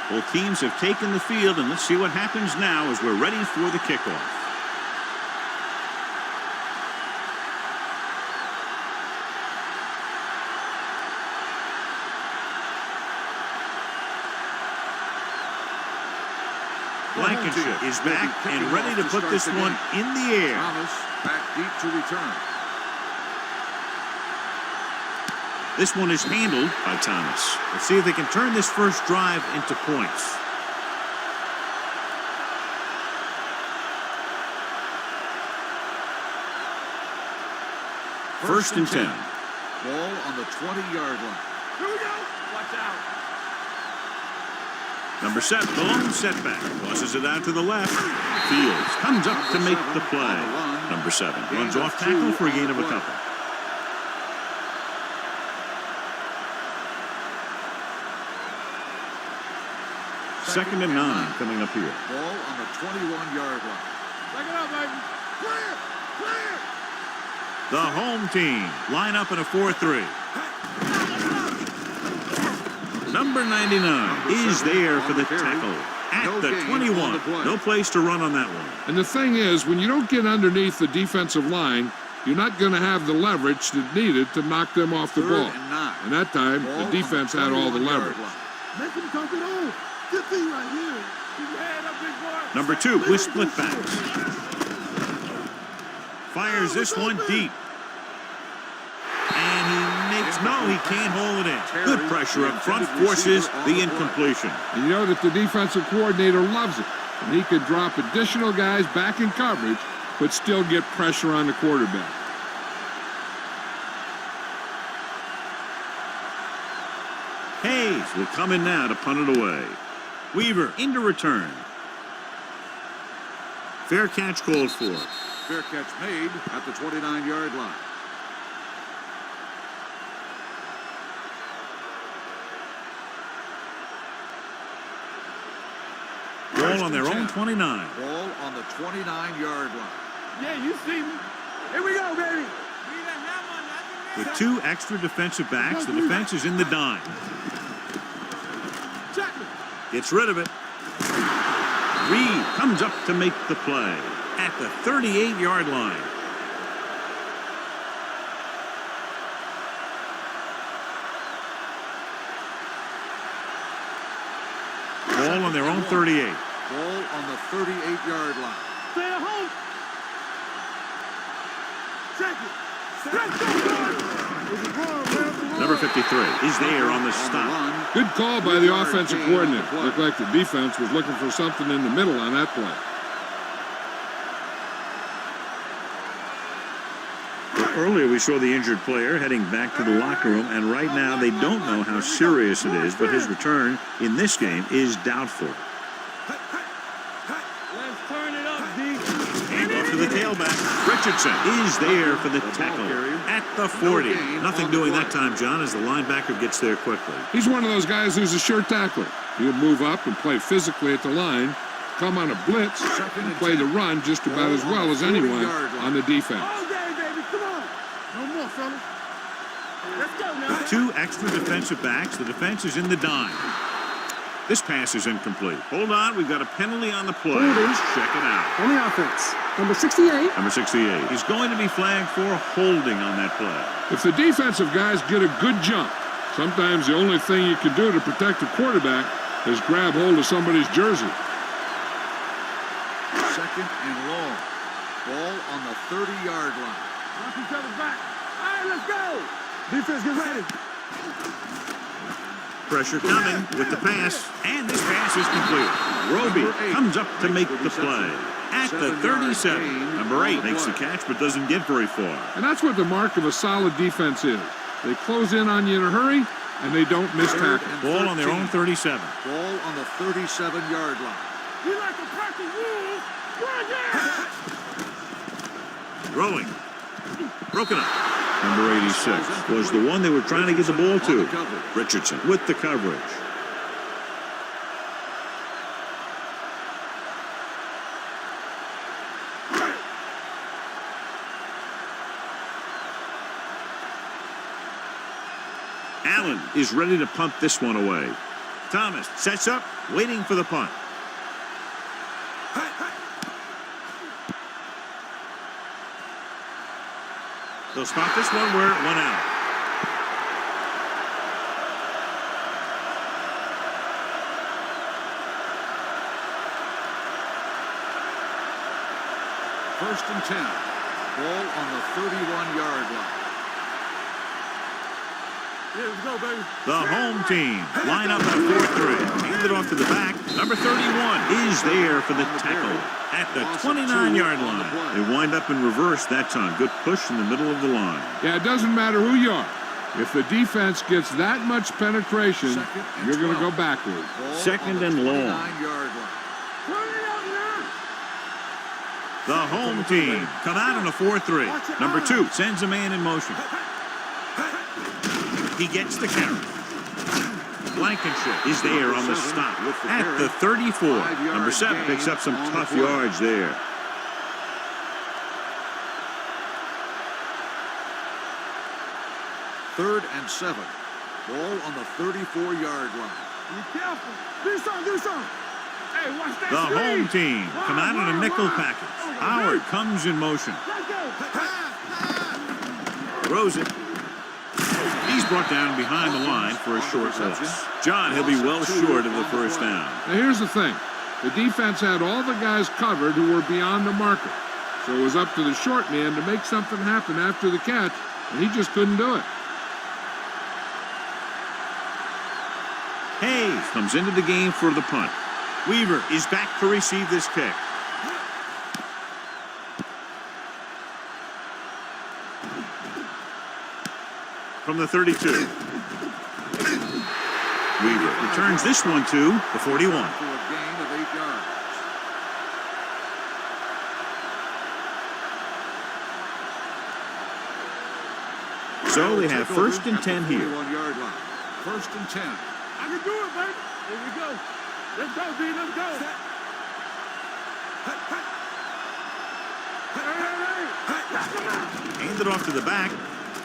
Both teams have taken the field, and let's see what happens now as we're ready for the kickoff. Blankenship is back and ready to put this one in the air. Thomas back deep to return. This one is handled by Thomas. Let's see if they can turn this first drive into points. First and 10. Ball on the 20-yard line. Here we go. Watch out. Number 7, the lone setback. Tosses it out to the left. Fields comes up to make the play. Number 7 runs off tackle for a gain of a couple. Second and 9 coming up here. Ball on the 21-yard line. Back it up, baby. Clear! Clear! The home team line up in a 4-3. Number 99 is there for the tackle at the 21. No place to run on that one. And the thing is, when you don't get underneath the defensive line, you're not going to have the leverage that's needed to knock them off the ball. And that time, the defense had all the leverage. Make him talk it on. Good thing right here. Keep your head up, big boy. Number 2 with split backs. Fires this one deep. And he makes, no, he can't hold it in. Good pressure up front, forces the incompletion. And you know that the defensive coordinator loves it. And he could drop additional guys back in coverage, but still get pressure on the quarterback. Hayes will come in now to punt it away. Weaver into return. Fair catch called for. Fair catch made at the 29-yard line. Ball on their own 29. Ball on the 29-yard line. Yeah, you see me. Here we go, baby. With 2 extra defensive backs, the defense is in the dime. Gets rid of it. Reed comes up to make the play at the 38-yard line. Ball on their own 38. Ball on the 38-yard line. Stay at home. Check it. Number 53 is there on the stop. Good call by the offensive coordinator. Looked like the defense was looking for something in the middle on that play. Earlier we saw the injured player heading back to the locker room, and right now they don't know how serious it is, but his return in this game is doubtful. Let's turn it up, D. And off to the tailback. Richardson is there for the tackle at the 40. Nothing doing that time, John, as the linebacker gets there quickly. He's one of those guys who's a sure tackler. He'll move up and play physically at the line, come on a blitz, and play the run just about as well as anyone on the defense. No more, fellas. Let's go now. With 2 extra defensive backs, the defense is in the dime. This pass is incomplete. Hold on, we've got a penalty on the play. Let's check it out. On the offense, number 68. Number 68 is going to be flagged for holding on that play. If the defensive guys get a good jump, sometimes the only thing you can do to protect the quarterback is grab hold of somebody's jersey. Second and long. Ball on the 30-yard line. Knock each other back. All right, let's go. Defense, get ready. Pressure coming with the pass, and this pass is complete. Roby comes up to make the play at the 37. Number 8 makes the catch but doesn't get very far. And that's what the mark of a solid defense is. They close in on you in a hurry, and they don't miss tackle. Ball on their own 37. Ball on the 37-yard line. We like to practice rules. Right there. Throwing. Broken up. Number 86 was the one they were trying to get the ball to. Richardson with the coverage. Allen is ready to punt this one away. Thomas sets up, waiting for the punt. They'll spot this one where it went out. First and 10. Ball on the 31-yard line. Yeah, let's go, baby. The home team line up at 4-3. Hand it off to the back. Number 31 is there for the tackle at the 29-yard line. They wind up in reverse that time. Good push in the middle of the line. Yeah, it doesn't matter who you are. If the defense gets that much penetration, you're going to go backward. Second and long. 29-yard line. The home team come out on a 4-3. Number 2 sends a man in motion. He gets the carry. Blankenship is there on the stop at the 34. Number 7 picks up some tough yards there. Third and 7. Ball on the 34-yard line. Be careful. Do something. Hey, watch that The screen. home team come out on a nickel package. Howard comes in motion. Let's go. Throws it. He's brought down behind the line for a short loss. John, he'll be well short of the first down. Now, here's the thing. The defense had all the guys covered who were beyond the marker. So it was up to the short man to make something happen after the catch, and he just couldn't do it. Hayes comes into the game for the punt. Weaver is back to receive this kick. From the 32. Weaver returns this one to the 41. For a gain of 8 yards. So they have first and 10 here. 41-yard line. First and 10. I can do it, baby. Here we go. Let's go, B. Let's go. Hand it off to the back.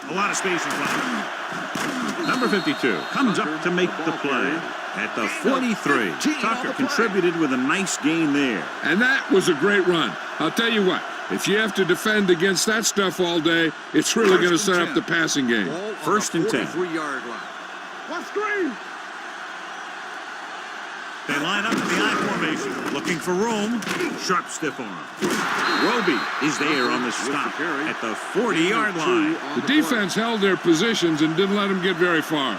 A lot of space in front. Number 52 comes up to make the play at the 43. Tucker contributed with a nice gain there. And that was a great run. I'll tell you what, if you have to defend against that stuff all day, it's really going to set up the passing game. First and 10. 43-yard line. What screen? They line up in the I formation, looking for room. Sharp, stiff arm. Roby is there on the stop at the 40-yard line. The defense held their positions and didn't let them get very far.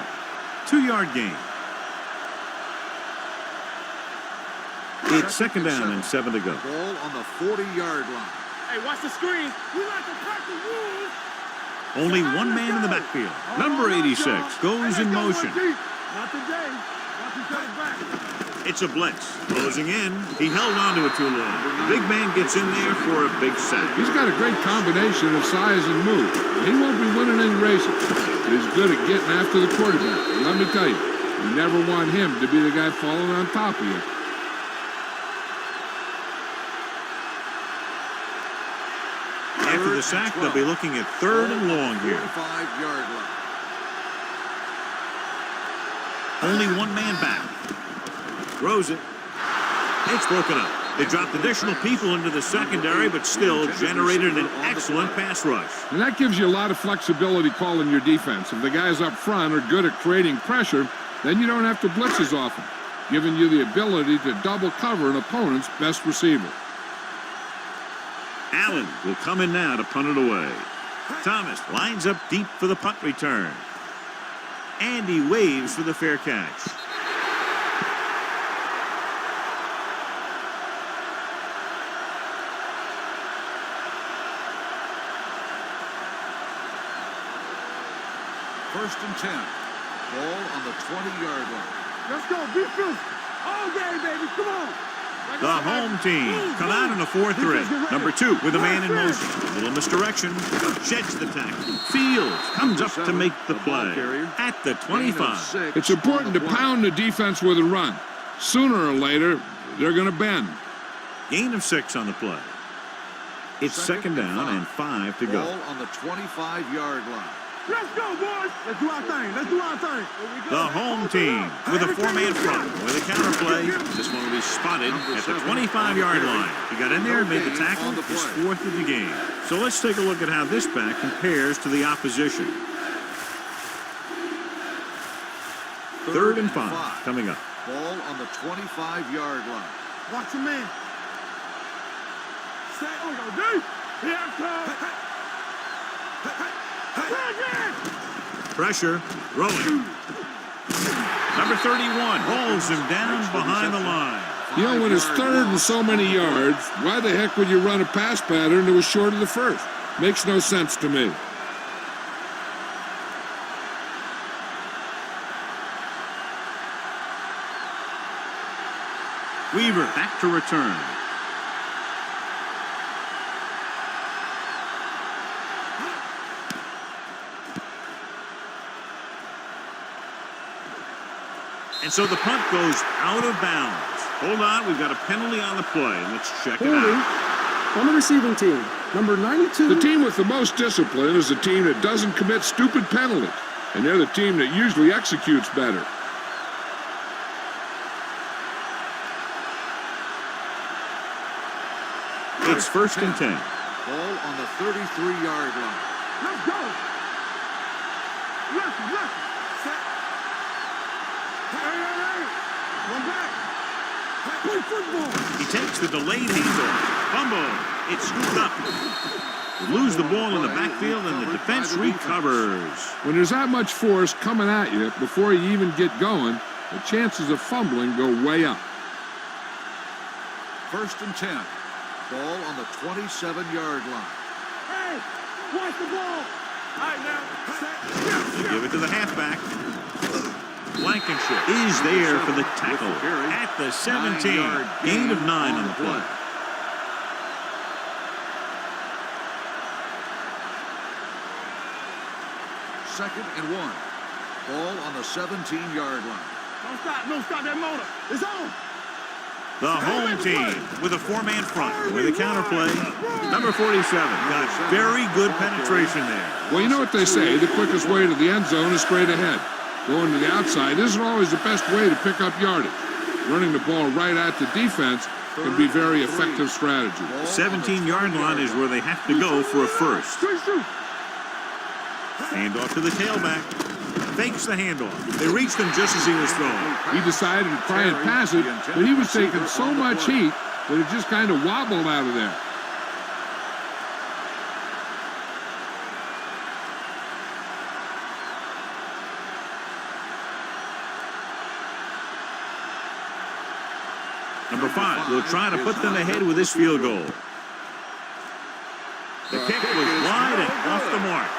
2-yard gain. It's second down and 7 to go. Ball on the 40-yard line. Hey, watch the screen. We like to crack the rules. Only one man in the backfield. Number 86 goes in motion. Not today. Watch him come back. It's a blitz. Closing in. He held on to it too long. The big man gets in there for a big sack. He's got a great combination of size and move. He won't be winning any races, but he's good at getting after the quarterback. And let me tell you, you never want him to be the guy falling on top of you. After the sack, they'll be looking at third and long here. 45-yard line. Only one man back. Throws it. It's broken up. They dropped additional people into the secondary, but still generated an excellent pass rush. And that gives you a lot of flexibility calling your defense. If the guys up front are good at creating pressure, then you don't have to blitz as often, giving you the ability to double cover an opponent's best receiver. Allen will come in now to punt it away. Thomas lines up deep for the punt return. And he waves for the fair catch. First and 10. Ball on the 20-yard line. Let's go. Be fierce. All day, baby. Come on. The home team come out in a 4-3. Number 2 with a man in motion. A little misdirection. Sheds the tackle. Fields comes up to make the play at the 25. It's important to pound the defense with a run. Sooner or later, they're going to bend. Gain of 6 on the play. It's second down and 5 to go. Ball on the 25-yard line. Let's go, boys. Let's do our thing. Let's do our thing. The home team with a four-man front with a counterplay. This one will be spotted at the 25-yard line. He got in there and made the tackle. His fourth of the game. So let's take a look at how this back compares to the opposition. Third and 5 coming up. Ball on the 25-yard line. Watch your man. Set. Oh, go deep. Here it comes. Pressure, rolling. Number 31 holds him down behind the line. You know, when it's third and so many yards, why the heck would you run a pass pattern that was short of the first? Makes no sense to me. Weaver back to return. And so the punt goes out of bounds. Hold on, we've got a penalty on the play. Let's check it out. On the receiving team, number 92. The team with the most discipline is the team that doesn't commit stupid penalties, and they're the team that usually executes better. It's first and 10. Ball on the 33-yard line. Let's go. Let's set. Hey. One back. Play football. He takes the delayed handoff. Fumble. It's scooped up. We lose the ball in the backfield, and the defense recovers. When there's that much force coming at you before you even get going, the chances of fumbling go way up. First and 10. Ball on the 27-yard line. Hey, watch the ball. All right, now. Set. They give it to the halfback. Blankenship is there for the tackle at the 17. Gain of 9 on the play. Second and 1. Ball on the 17-yard line. Don't stop that motor. It's on. The home team with a four-man front with a counterplay. Number 47 got very good penetration there. Well, you know what they say, the quickest way to the end zone is straight ahead. Going to the outside isn't always the best way to pick up yardage. Running the ball right at the defense can be very effective strategy. The 17-yard line is where they have to go for a first. Handoff to the tailback. Fakes the handoff. They reached him just as he was throwing. He decided to try and pass it, but he was taking so much heat that it just kind of wobbled out of there. Number 5 will try to put them ahead with this field goal. The kick was wide and off the mark.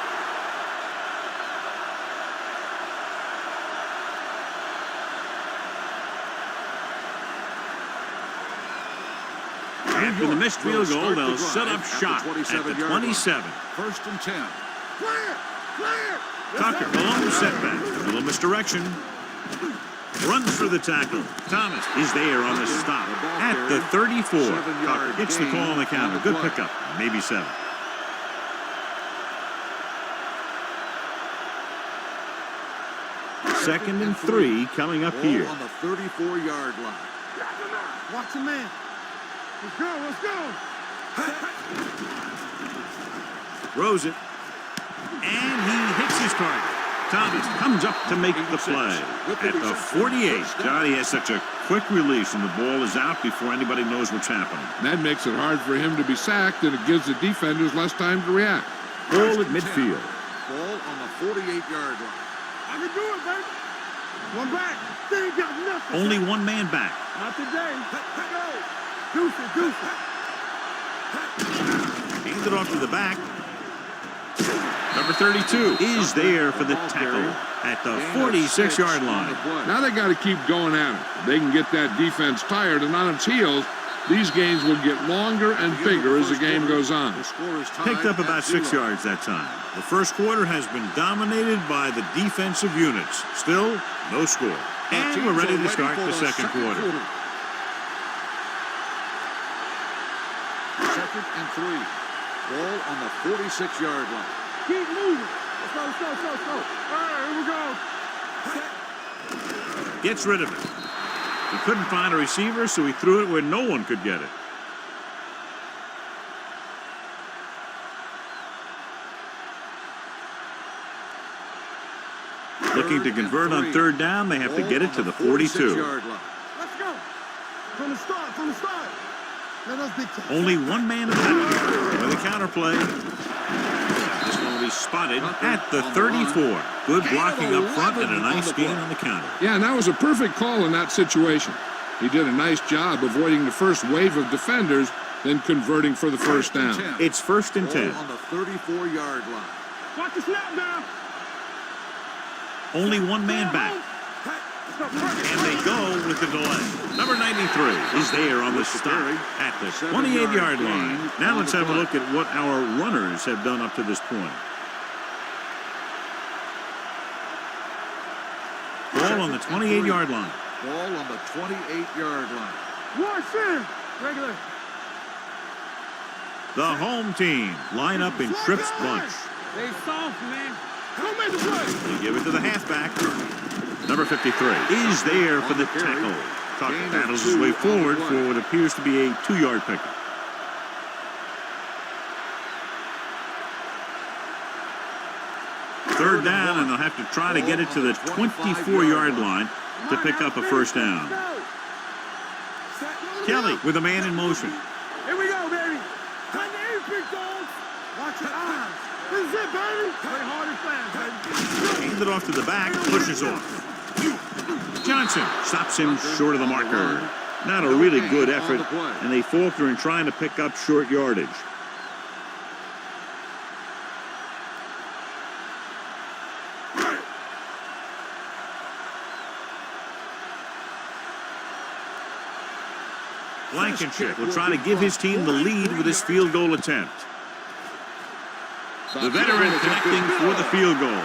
After the missed field goal, they'll set up shop at the 27. First and 10. Clear. Tucker, a lone setback, a little misdirection. Runs for the tackle. Thomas is there on the stop at the 34. Tucker gets the call on the counter. Good pickup, maybe 7. Second and 3 coming up here. On the 34-yard line. Watch the man. Let's go. Throws it. And he hits his target. Thomas comes up to make the play. At the 48, Johnny has such a quick release, and the ball is out before anybody knows what's happening. That makes it hard for him to be sacked, and it gives the defenders less time to react. Ball at midfield. Ball on the 48-yard line. I can do it, baby. One back. They ain't got nothing. Only one man back. Not today. Go. Deuce it. Hands it off to the back. Number 32 is there for the tackle at the 46-yard line. Now they got to keep going at it. They can get that defense tired and on its heels. These games will get longer and bigger as the game goes on. Picked up about 6 yards that time. The first quarter has been dominated by the defensive units. Still, no score. And we're ready to start the second quarter. Second and 3. Ball on the 46-yard line. Keep moving. Let's go. All right, here we go. Gets rid of it. He couldn't find a receiver, so he threw it where no one could get it. Looking to convert on third down, they have to get it to the 42. Yard line. Let's go. From the start. Let us big time. Only one man in the backfield with a counterplay. This one will be spotted at the 34. Good blocking up front and a nice gain on the counter. Yeah, and that was a perfect call in that situation. He did a nice job avoiding the first wave of defenders, then converting for the first down. It's 1st and 10. Ball on the 34-yard line. Watch the snap now. Only one man back. And they go with the delay. Number 93 is there on the stop at the 28-yard line. Now let's have a look at what our runners have done up to this point. Ball on the 28-yard line. Ball on the 28-yard line. Watch in. Regular. The home team line up in trips bunch. They soft, man. Don't make the play. They give it to the halfback. Number 53 is there for the tackle. Tucker battles his way forward for what appears to be a 2-yard pickup. Third down, and they'll have to try to get it to the 24-yard line to pick up a first down. Kelly with a man in motion. Here we go, baby. Turn the aim, big dog. Watch your eyes. This is it, baby. Play hard and fast, baby. Hand it off to the back, pushes off. Johnson stops him short of the marker. Not a really good effort, and they falter in trying to pick up short yardage. Blankenship will try to give his team the lead with this field goal attempt. The veteran connecting for the field goal.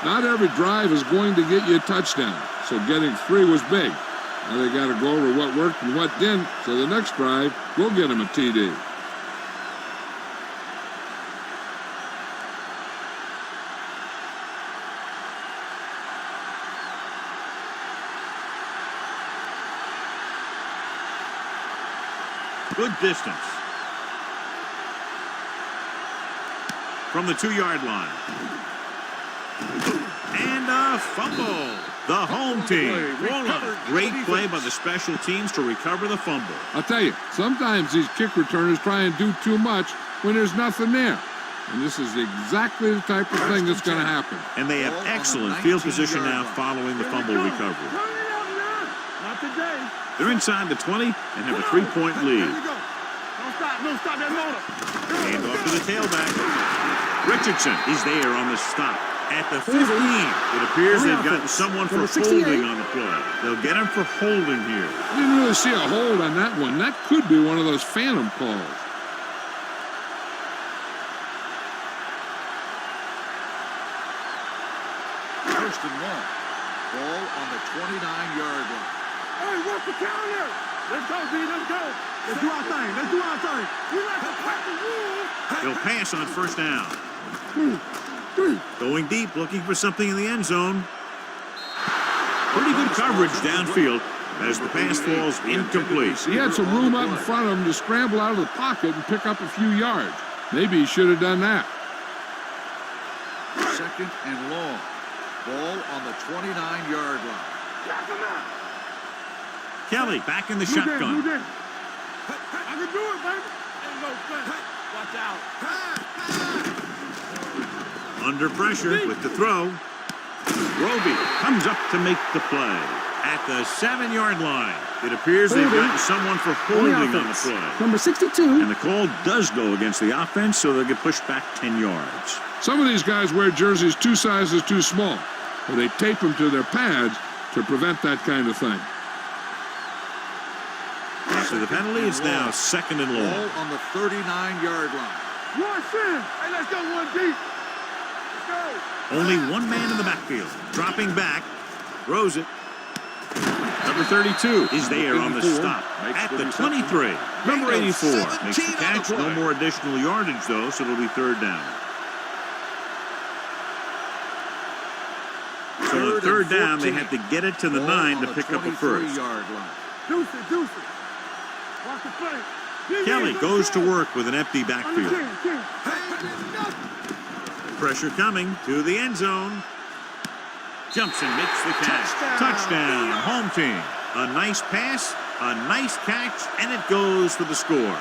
Not every drive is going to get you a touchdown, so getting 3 was big. Now they got to go over what worked and what didn't, so the next drive will get them a TD. Good distance. From the 2-yard line. And a fumble. The home team. Great play by the special teams to recover the fumble. I'll tell you, sometimes these kick returners try and do too much when there's nothing there. And this is exactly the type of thing that's going to happen. And they have excellent field position now following the fumble recovery. Not today. They're inside the 20 and have a 3-point lead. Don't stop that motor. Hand off to the tailback. Richardson is there on the stop at the 15. It appears they've gotten someone for holding on the play. They'll get him for holding here. I didn't really see a hold on that one. That could be one of those phantom calls. First and 1. Ball on the 29-yard line. Hey, what's the counter? Let's go, B. Let's go. Let's do our thing. We like to break the rules. They'll pass on first down. Going deep, looking for something in the end zone. Pretty good coverage downfield as the pass falls incomplete. He had some room up in front of him to scramble out of the pocket and pick up a few yards. Maybe he should have done that. Second and long. Ball on the 29-yard line. Jack him out. Kelly back in the Move shotgun. in. I can do it, baby. Ain't no fence. Watch out. Under pressure with the throw. Roby comes up to make the play. At the 7-yard line. It appears they've gotten someone for holding on the play. Number 62. And the call does go against the offense, so they'll get pushed back 10 yards. Some of these guys wear jerseys 2 sizes too small, or they tape them to their pads to prevent that kind of thing. After the penalty, it's now second and long. Ball on the 39-yard line. Watch in. Hey, let's go one deep. Let's go. Only one man in the backfield. Dropping back. Throws it. Number 32 is there on the stop. At the 23. Number 84 makes the catch. No more additional yardage, though, so it'll be third down. On third down, they had to get it to the 9 to pick up a first. Yard line. Deuce it, deuce it. Watch the play. Kelly goes to work with an empty backfield. Pressure coming to the end zone. Jumps and makes the catch. Touchdown, home team. A nice pass, a nice catch, and it goes for the score.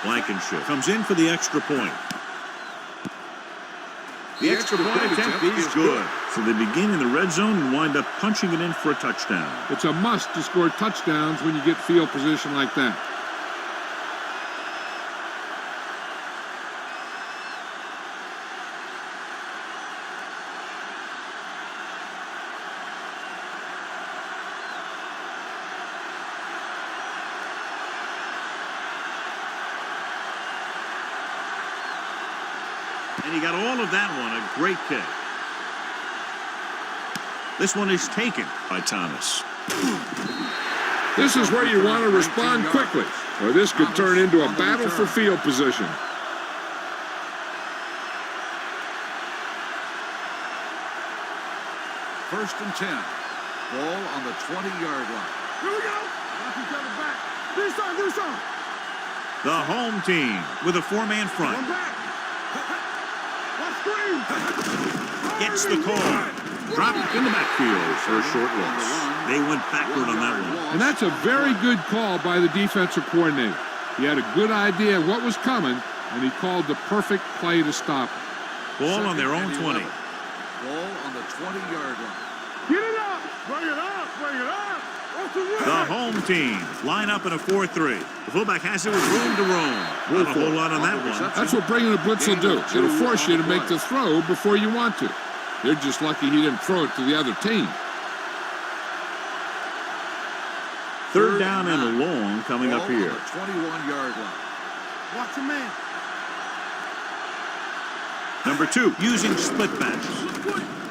Blankenship comes in for the extra point. The extra point attempt is good. So they begin in the red zone and wind up punching it in for a touchdown. It's a must to score touchdowns when you get field position like that. And he got all of that one, a great kick. This one is taken by Thomas. This is where you want to respond quickly, or this could turn into a battle for field position. First and 10. Ball on the 20-yard line. Here we go. Watch each other back. Do some. The home team with a 4-man front. One back. Watch screen. Gets the call. Dropped in the backfield for a short loss. They went backward on that one. And that's a very good call by the defensive coordinator. He had a good idea of what was coming, and he called the perfect play to stop it. Ball on their own 20. Ball on the 20-yard line. Get it up. Bring it up. The home team line up in a 4-3. The fullback has it with room to roam. Not a whole lot on that one. That's what bringing a blitz will do. It'll force you to make the throw before you want to. You're just lucky he didn't throw it to the other team. Third down and long coming up here. 21-yard line. Watch a man. Number 2, using split backs.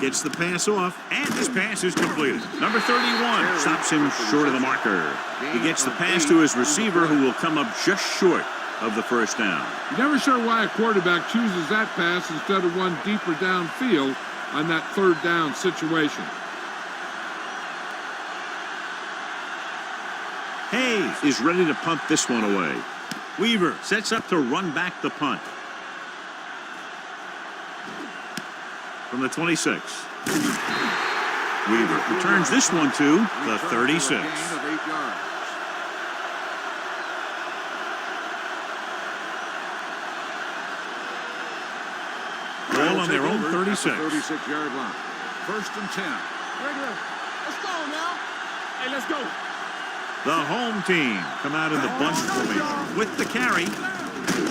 Gets the pass off, and this pass is completed. Number 31 stops him short of the marker. He gets the pass to his receiver, who will come up just short of the first down. You're never sure why a quarterback chooses that pass instead of one deeper downfield on that third down situation. Hayes is ready to punt this one away. Weaver sets up to run back the punt. From the 26. Weaver returns this one to the 36. Gain of 8 yards. Ball on their own 36. 36-yard line. First and 10. Regular. Let's go now. Hey, let's go. The home team come out in the bunch formation with the carry.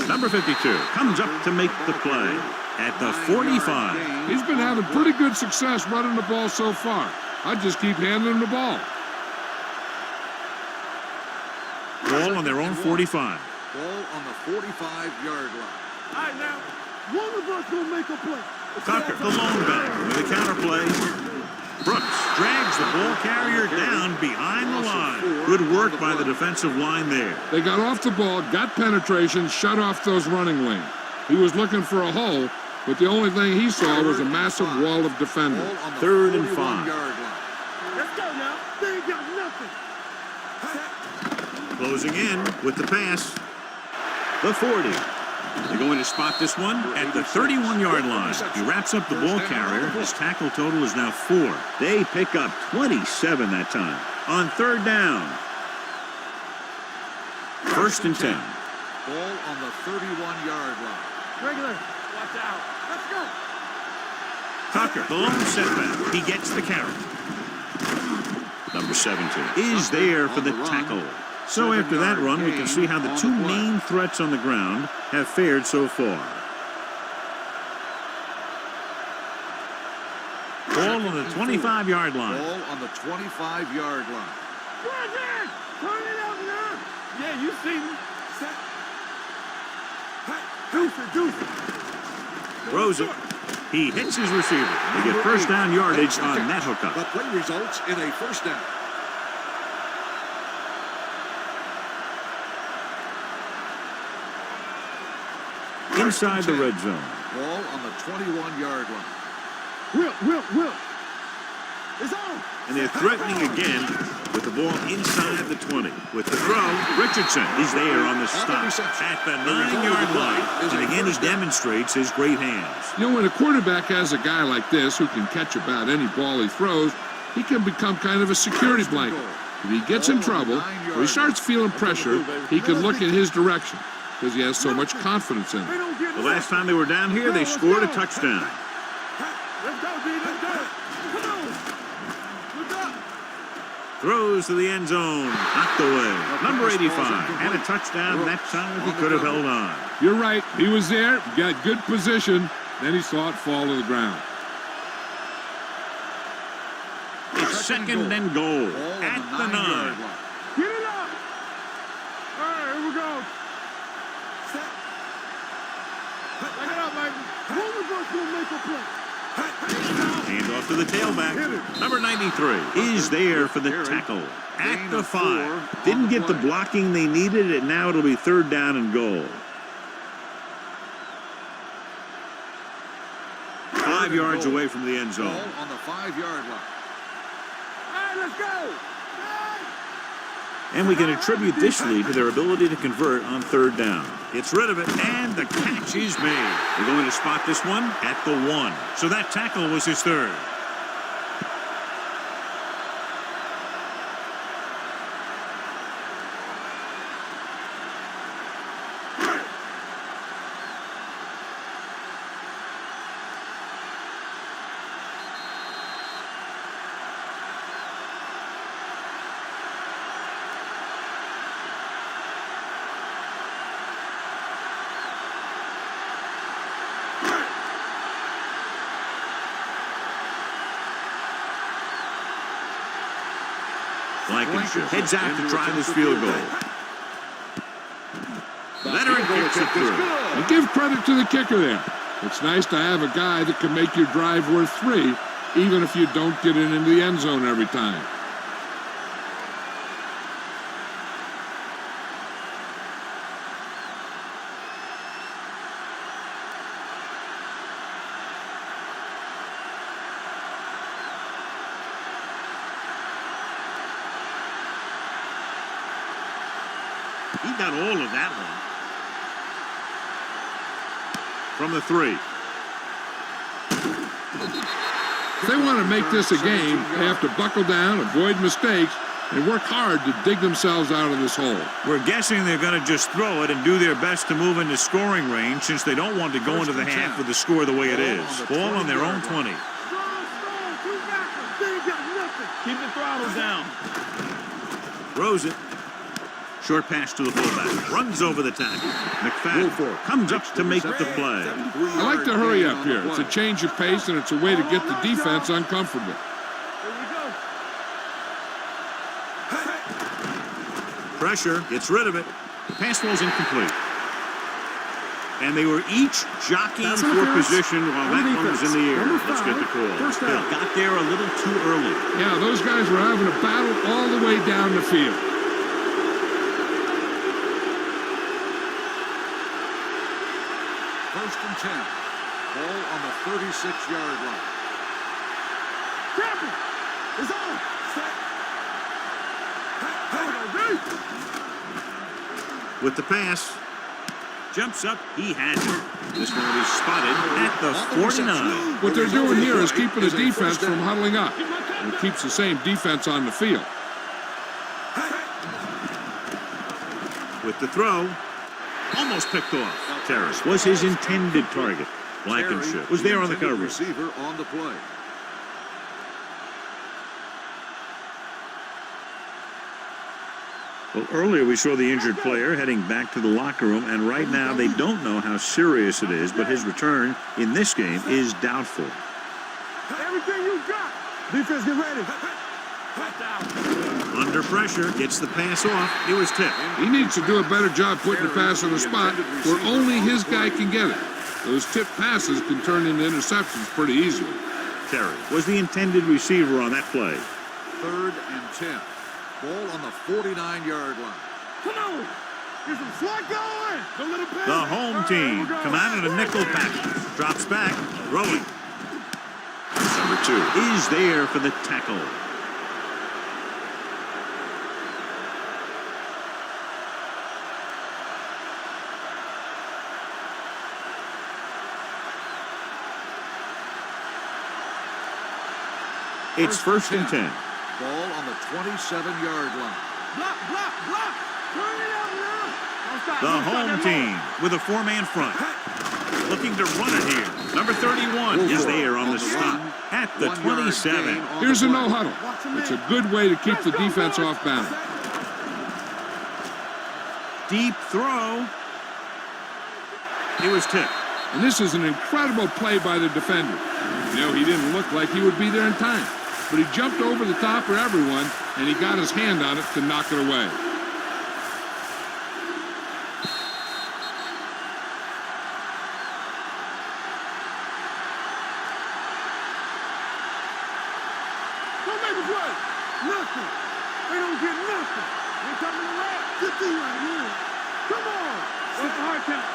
Number 52 comes up to make the play at the 45. He's been having pretty good success running the ball so far. I just keep handing him the ball. Ball on their own 45. Ball on the 45-yard line. All right, now. One of us will make a play. Tucker, the lone back with a counterplay. Brooks drags the ball carrier down behind the line. Good work by the defensive line there. They got off the ball, got penetration, shut off those running lanes. He was looking for a hole, but the only thing he saw was a massive wall of defenders. Third and 5. Let's go now. They ain't got nothing. Closing in with the pass. The 40. They're going to spot this one at the 31-yard line. He wraps up the ball carrier. His tackle total is now 4. They pick up 27 that time. On third down. First and 10. Ball on the 31-yard line. Regular. Watch out. Let's go. Tucker, the lone setback. He gets the carry. Number 17 is there for the tackle. So after that run, we can see how the two main threats on the ground have fared so far. Ball on the 25-yard line. Ball on the 25-yard line. Turn it up now. Yeah, you see me. Deuce it. Throws it. He hits his receiver. They get first down yardage on that hookup. The play results in a first down. Inside the red zone. Ball on the 21-yard line. Will. It's on. And they're threatening again with the ball inside the 20. With the throw, Richardson is there on the stop at the 9-yard line. And again, he demonstrates his great hands. You know, when a quarterback has a guy like this who can catch about any ball he throws, he can become kind of a security blanket. If he gets in trouble or he starts feeling pressure, he can look in his direction because he has so much confidence in him. The last time they were down here, they scored a touchdown. Let's go, D. Let's go. Come on. Look up. Throws to the end zone. Knocked away. Number 85 had a touchdown that time. He could have held on. You're right. He was there, got good position, then he saw it fall to the ground. It's second and goal at the 9. Get it up. All right, here we go. Set. Back it up, Mike. Who was going to make a play? Hand off to the tailback. Number 93 is there for the tackle at the 5. Didn't get the blocking they needed, and now it'll be third down and goal. 5 yards away from the end zone. Ball on the 5-yard line. All right, let's go. And we can attribute this lead to their ability to convert on third down. Gets rid of it, and the catch is made. They're going to spot this one at the 1. So that tackle was his third. Blankenship heads out to try this field goal. Veteran kicks it through. And give credit to the kicker there. It's nice to have a guy that can make your drive worth 3, even if you don't get it into the end zone every time. He got all of that one. From the 3. If they want to make this a game, they have to buckle down, avoid mistakes, and work hard to dig themselves out of this hole. We're guessing they're going to just throw it and do their best to move into scoring range since they don't want to go into the half with the score the way it is. Ball on their own 20. Keep the throttle down. Throws it. Short pass to the fullback. Runs over the tackle. McFadden comes up to make the play. I like to hurry up here. It's a change of pace, and it's a way to get the defense uncomfortable. Here we go. Pressure. Gets rid of it. The pass ball's incomplete. And they were each jockeying for position while that one was in the air. Let's get the call. Bill got there a little too early. Yeah, those guys were having a battle all the way down the field. First and 10. Ball on the 36-yard line. Champion. It's on. Set. With the pass. Jumps up. He has it. This one is spotted at the 49. What they're doing here is keeping the defense from huddling up. And it keeps the same defense on the field. With the throw. Almost picked off. Terrace was his intended target. Blankenship was there on the coverage. Receiver on the play. Well, earlier we saw the injured player heading back to the locker room, and right now they don't know how serious it is, but his return in this game is doubtful. Everything you got. Defense, get ready. Under pressure, gets the pass off. It was tipped. He needs to do a better job putting the pass on the spot where only his guy can get it. Those tip passes can turn into interceptions pretty easily. Terry was the intended receiver on that play. 3rd and 10. Ball on the 49-yard line. Come on. Get some slot going. Don't let him pass. The home team come out in a nickel package. Drops back, rolling. Number 2 is there for the tackle. It's 1st and 10. Ball on the 27-yard line. Block, block, block. Turn it out now. Don't stop. The Don't stop home that team ball. with a 4-man front. Looking to run it here. Number 31 is there on the stop at the 27. Here's a no huddle. It's a good way to keep the defense off balance. Deep throw. It was tipped. And this is an incredible play by the defender. You know, he didn't look like he would be there in time, but he jumped over the top of everyone, and he got his hand on it to knock it away. Don't make a play. Nothing. They don't get nothing. They coming around. Get through right here. Come on. What's the hard count?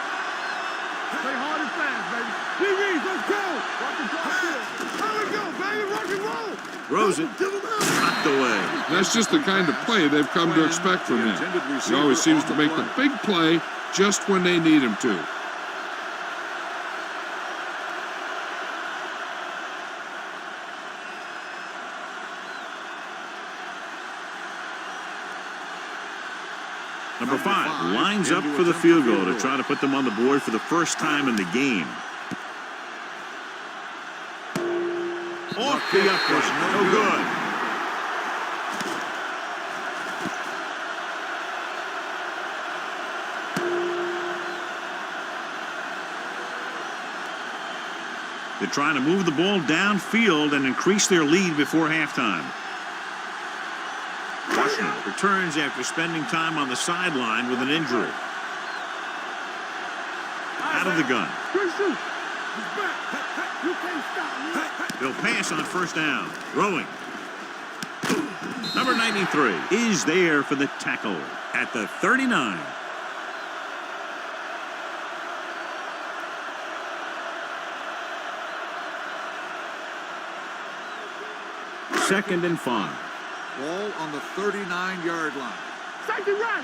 Play hard and fast, baby. DBs, let's go. Watch the clock here. There we go, baby. Rock and roll. Throws it. Give him out. Knocked away. That's just the kind of play they've come to expect from him. He always seems to make the big play just when they need him to. Number 5 lines up for the field goal to try to put them on the board for the first time in the game. Off the upright. No good. They're trying to move the ball downfield and increase their lead before halftime. Washington returns after spending time on the sideline with an injury. Out of the gun. Christian, he's back. You can't stop me. They'll pass on 1st down. Throwing. Number 93 is there for the tackle at the 39. Second and 5. Ball on the 39-yard line. Safety right.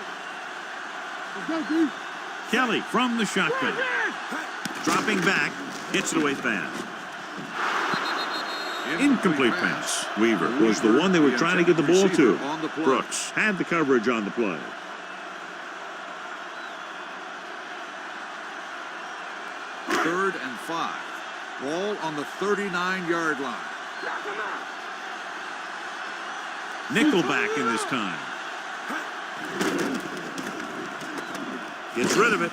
Let's go, D. Kelly from the shotgun. Dropping back. Gets it away fast. Incomplete pass. Weaver was the one they were trying to get the ball to. Brooks had the coverage on the play. Third and 5. Ball on the 39-yard line. Nickelback in this time. Gets rid of it.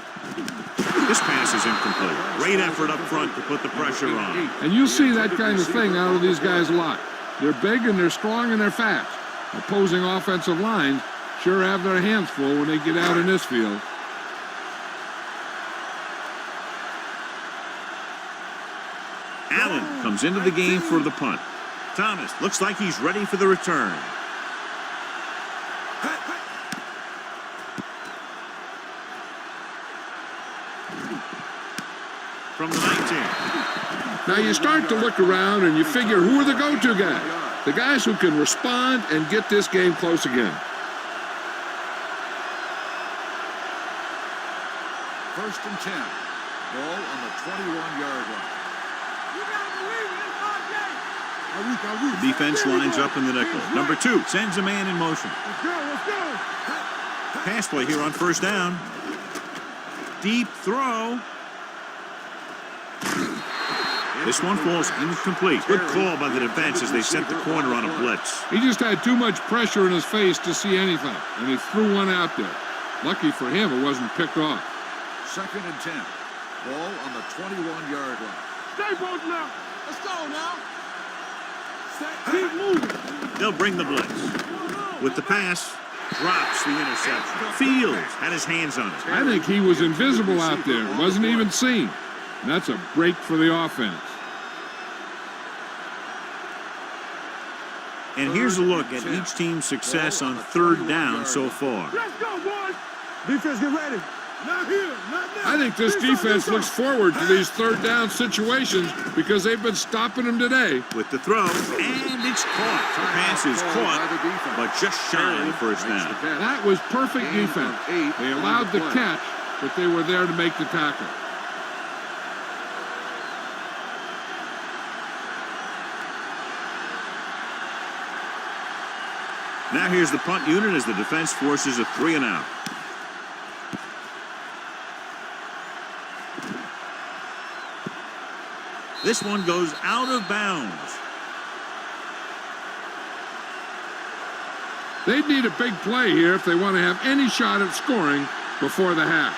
This pass is incomplete. Great effort up front to put the pressure on. And you'll see that kind of thing out of these guys a lot. They're big and they're strong and they're fast. Opposing offensive lines sure have their hands full when they get out in this field. Allen comes into the game for the punt. Thomas looks like he's ready for the return. From the 19. Now you start to look around and you figure, who are the go-to guys? The guys who can respond and get this game close again. 1st and 10. Ball on the 21-yard line. The defense lines up in the nickel. Number 2 sends a man in motion. Let's go, let's go. Pass play here on 1st down. Deep throw. This one falls incomplete. Good call by the defense as they sent the corner on a blitz. He just had too much pressure in his face to see anything, and he threw one out there. Lucky for him, it wasn't picked off. 2nd and 10. Ball on the 21-yard line. Stay both now. Let's go now. Keep moving. They'll bring the blitz. With the pass, drops the interception. Fields had his hands on it. I think he was invisible out there, wasn't even seen. And that's a break for the offense. And here's a look at each team's success on third down so far. Let's go, boys. Defense, get ready. Not here, not now. I think this defense looks forward to these third down situations because they've been stopping them today. With the throw, and it's caught. The pass is caught, but just shy of the first down. That was perfect defense. They allowed the catch, but they were there to make the tackle. Now here's the punt unit as the defense forces a 3-and-out. This one goes out of bounds. They need a big play here if they want to have any shot at scoring before the half.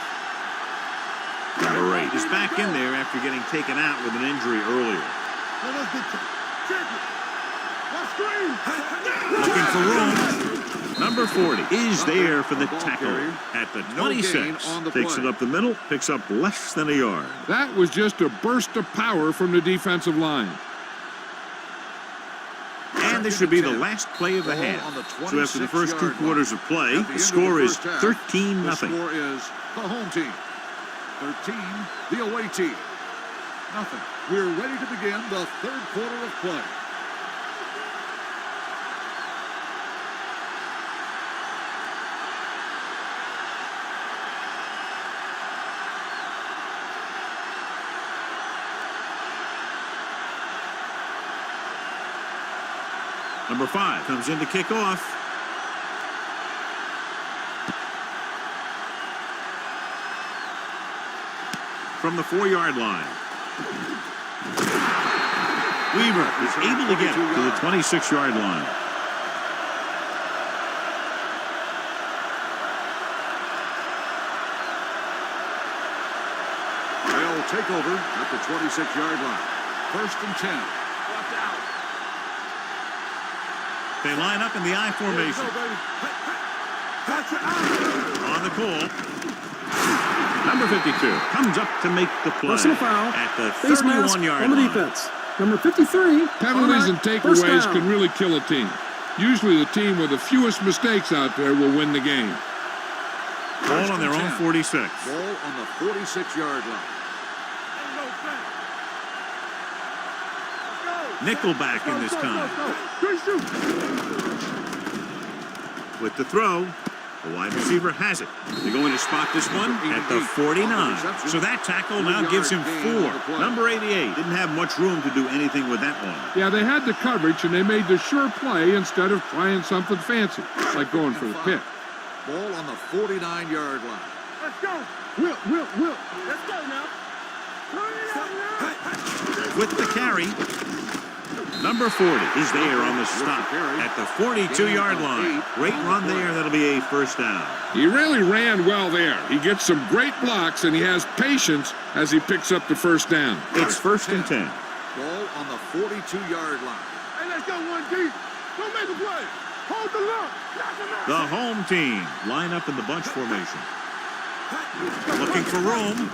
Number 8 is back in there after getting taken out with an injury earlier. Looking for room. Number 40 is there for the tackle at the 26. Takes it up the middle, picks up less than a yard. That was just a burst of power from the defensive line. And this should be the last play of the half. So after the first 2 quarters of play, the score is 13-0. The score is the home team 13, the away team nothing. We're ready to begin the third quarter of play. Number 5 comes in to kick off. From the 4-yard line. Weaver is able to get it to the 26-yard line. They'll take over at the 26-yard line. 1st and 10. Watch out. They line up in the I formation. On the call. Number 52 comes up to make the play Personal foul. at the Face mask 31-yard on the line. defense. Number 53. Penalties and First takeaways down. can really kill a team. Usually the team with the fewest mistakes out there will win the game. Ball on their own 46. Ball on the 46-yard line. Nickelback in this time. With the throw, the wide receiver has it. They're going to spot this one at the 49. So that tackle now gives him 4. Number 88 didn't have much room to do anything with that one. Yeah, they had the coverage and they made the sure play instead of trying something fancy, like going for the pick. Ball on the 49-yard line. Let's go. Will. Let's go now. Turn it out now. With the carry, number 40 is there on the stop at the 42-yard line. Great run there. That'll be a first down. He really ran well there. He gets some great blocks and he has patience as he picks up the first down. It's 1st and 10. Ball on the 42-yard line. Hey, let's go one deep. Don't make a play. Hold the look. The home team line up in the bunch formation. Looking for room.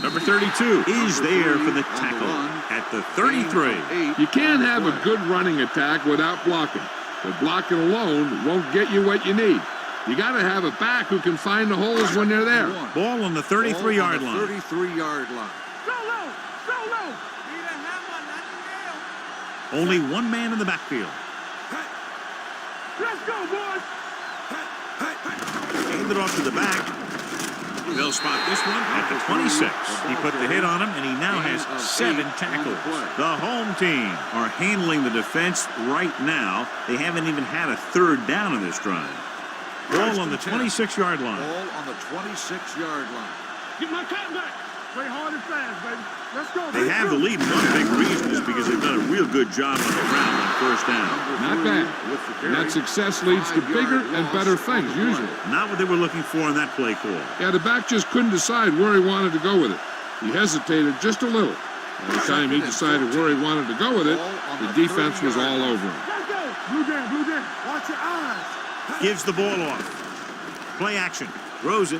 Number 32 is there for the tackle at the 33. You can't have a good running attack without blocking. But blocking alone won't get you what you need. You got to have a back who can find the holes when they're there. Ball on the 33-yard line. 33-yard line. Go low. Only one man in the backfield. Let's go, boys. Hand it off to the back. They'll spot this one at the 26. He put the hit on him, and he now has 7 tackles. The home team are handling the defense right now. They haven't even had a third down in this drive. Ball on the 26-yard line. Ball on the 26-yard line. Get my cat back. Play hard and fast, baby. Let's go. They have the lead, and one big reason is because they've done a real good job on the ground on first down. Not bad. And that success leads to bigger and better things, usually. Not what they were looking for in that play call. Yeah, the back just couldn't decide where he wanted to go with it. He hesitated just a little. By the time he decided where he wanted to go with it, the defense was all over him. Let's go. Blue down. Watch your eyes. Gives the ball off. Play action. Throws it.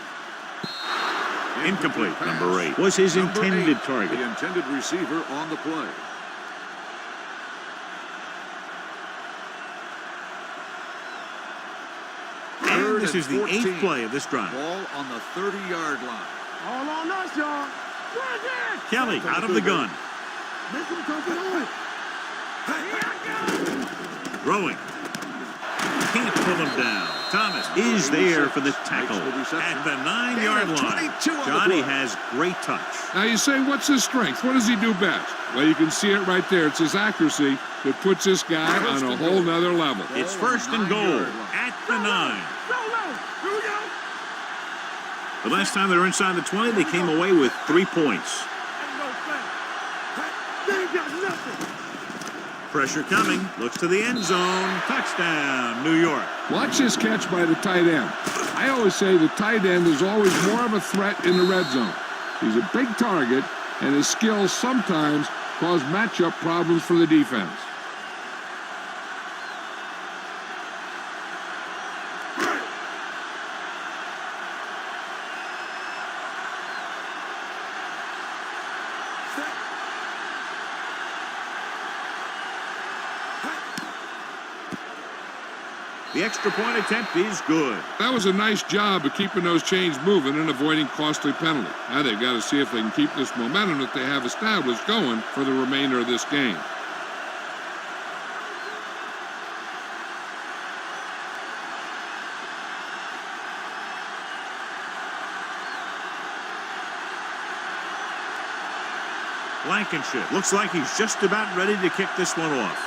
Incomplete. pass. Number 8 was his Number intended 8, target. The intended receiver on the play. And this and is the 14. 8th play of this drive. Ball on the 30-yard line. All on us, y'all. Right there. Kelly out of the gun. Make him come on. Throwing. Can't pull him down. Thomas is there for the tackle at the 9-yard line. Johnny has great touch. Now you say, what's his strength? What does he do best? Well, you can see it right there. It's his accuracy that puts this guy on a whole nother level. It's first and goal at the 9. Here we go. The last time they were inside the 20, they came away with 3 points. Ain't no thing. They ain't got nothing. Pressure coming. Looks to the end zone. Touchdown, New York. Watch this catch by the tight end. I always say the tight end is always more of a threat in the red zone. He's a big target, and his skills sometimes cause matchup problems for the defense. The extra point attempt is good. That was a nice job of keeping those chains moving and avoiding costly penalty. Now they've got to see if they can keep this momentum that they have established going for the remainder of this game. Blankenship looks like he's just about ready to kick this one off.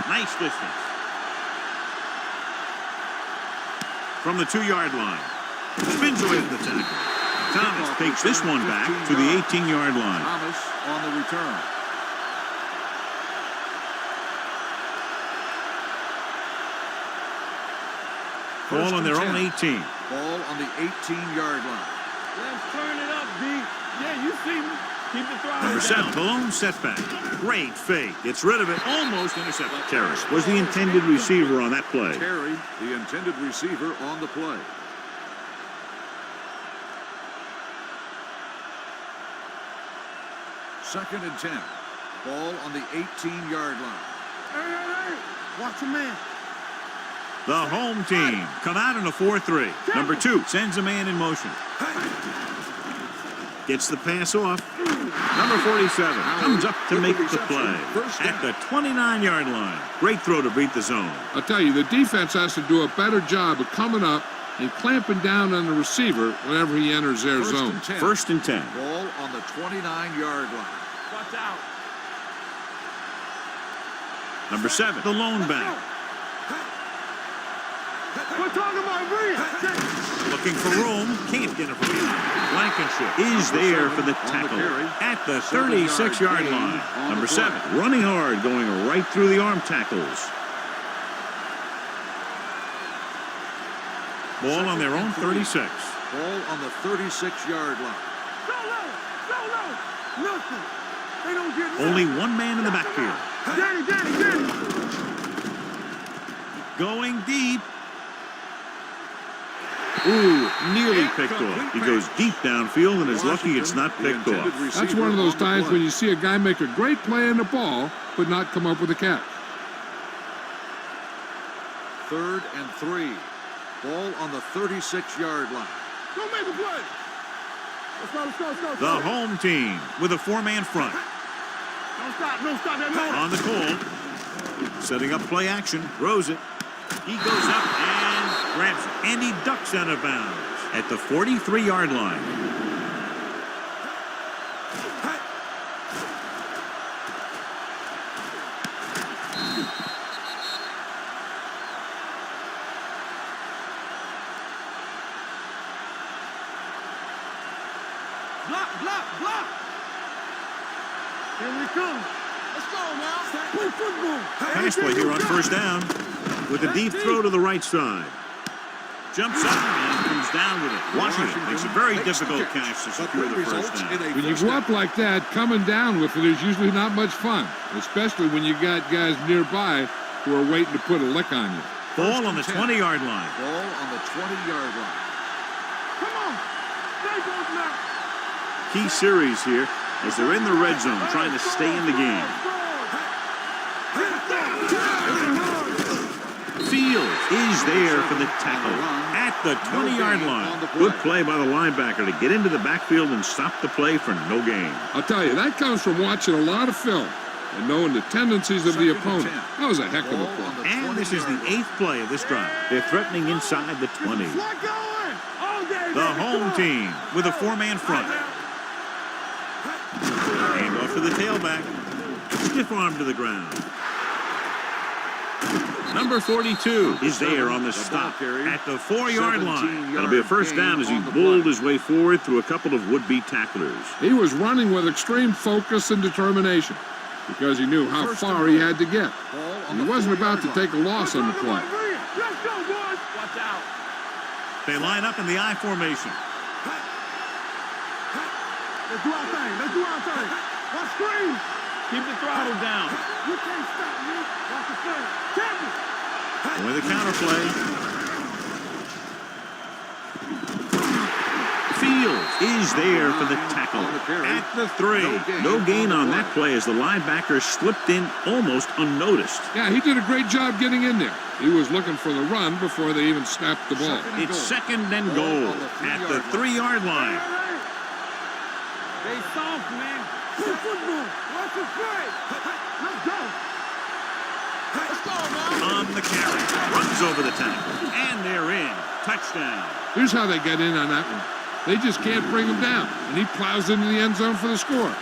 Nice distance. From the 2-yard line. Spins away from the tackle. Thomas takes this one back to the 18-yard line. Thomas on the return. Ball on their own 18. Ball on the 18-yard line. Let's turn it up, D. Yeah, you see me. Keep the throttle Number down. 7, the lone setback. Great fake. Gets rid of it. Almost intercepted. Terry was the intended receiver on that play. Terry, the intended receiver on the play. Second and 10. Ball on the 18-yard line. Hey. Watch your man. The home team come out in a 4-3. Number 2 sends a man in motion. Gets the pass off. Number 47 comes up to make the play at the 29-yard line. Great throw to beat the zone. I'll tell you, the defense has to do a better job of coming up and clamping down on the receiver whenever he enters their zone. First and 10. Ball on the 29-yard line. Watch out. Number 7, the lone back. We're talking about Rhea. Looking for room. Can't get it from behind. Blankenship is there for the tackle at the 36-yard line. Number 7, running hard, going right through the arm tackles. Ball on their own 36. Ball on the 36-yard line. Go low. Nothing. They don't get nothing. Only one man in the backfield. Danny. Going deep. Ooh, nearly picked off. He goes deep downfield and is lucky it's not picked off. That's one of those times when you see a guy make a great play on the ball, but not come up with a catch. Third and 3. Ball on the 36-yard line. Go make a play. Let's go. The home team with a 4-man front. Don't stop that motor. On the call. Setting up play action. Throws it. He goes up and grabs it. And he ducks out of bounds at the 43-yard line. Block. Here we come. Let's go now. Play football. Pass play here on first down with a deep throw to the right side. Jumps up and comes down with it. Washington makes a very difficult catch to secure the first down. When you go up like that, coming down with it is usually not much fun, especially when you got guys nearby who are waiting to put a lick on you. Ball on the 20-yard line. Ball on the 20-yard line. Come on. Key series here as they're in the red zone trying to stay in the game. Fields is there for the tackle at the 20-yard line. Good play by the linebacker to get into the backfield and stop the play for no gain. I'll tell you, that comes from watching a lot of film and knowing the tendencies of the opponent. That was a heck of a play. And this is the 8th play of this drive. They're threatening inside the 20. The home team with a 4-man front. Hand off to the tailback. Stiff arm to the ground. Number 42 is there on the stop at the 4-yard line. That'll be a first down as he bulled his way forward through a couple of would-be tacklers. He was running with extreme focus and determination because he knew how far he had to get. And he wasn't about to take a loss on the play. Let's go, boys. Watch out. They line up in the I formation. Let's do our thing. Let's do our thing. Watch screen. Keep the throttle down. You can't stop me. Watch the screen. Champion. With a counterplay. Fields is there for the tackle at the 3. No gain on that play as the linebacker slipped in almost unnoticed. Yeah, he did a great job getting in there. He was looking for the run before they even snapped the ball. It's second and goal at the 3-yard line. They soft, man. Good football. Watch the play. Let's go. Let's go, man. On the carry. Runs over the tackle. And they're in. Touchdown. Here's how they get in on that one. They just can't bring him down, and he plows into the end zone for the score.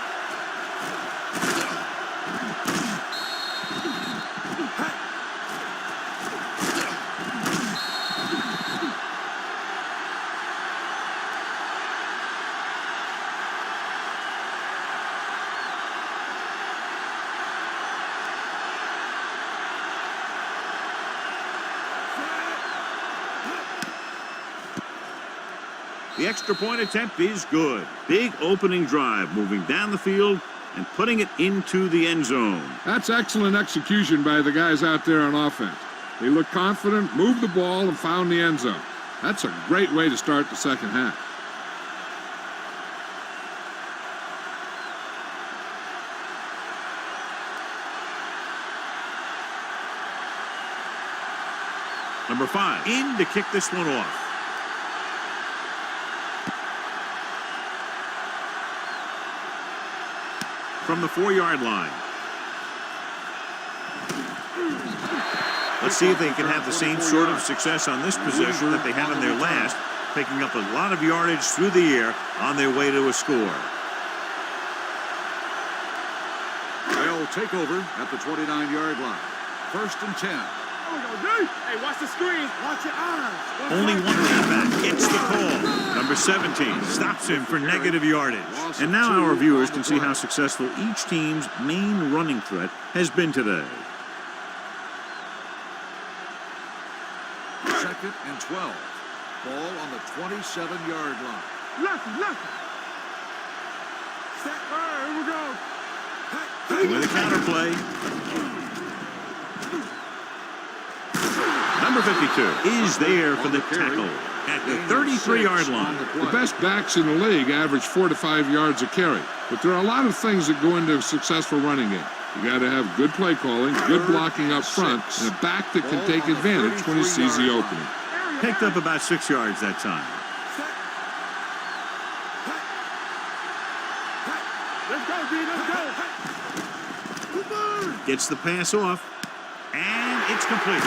The extra point attempt is good. Big opening drive, moving down the field and putting it into the end zone. That's excellent execution by the guys out there on offense. They looked confident, moved the ball, and found the end zone. That's a great way to start the second half. Number 5 in to kick this one off. From the 4-yard line. Let's see if they can have the same sort of success on this possession that they had on their last, picking up a lot of yardage through the air on their way to a score. They'll take over at the 29-yard line. First and 10. Hey, watch the screen. Watch your eyes. Only one man back gets the call. Number 17 stops him for negative yardage. And now our viewers can see how successful each team's main running threat has been today. Second and 12. Ball on the 27-yard line. Lefty. Here we go. With a counterplay. Number 52 is there for the tackle at the 33-yard line. The best backs in the league average 4 to 5 yards a carry. But there are a lot of things that go into a successful running game. You got to have good play calling, good blocking up front, and a back that can take advantage when he sees the opening. Picked up about 6 yards that time. Let's go, D. Gets the pass off. And it's complete.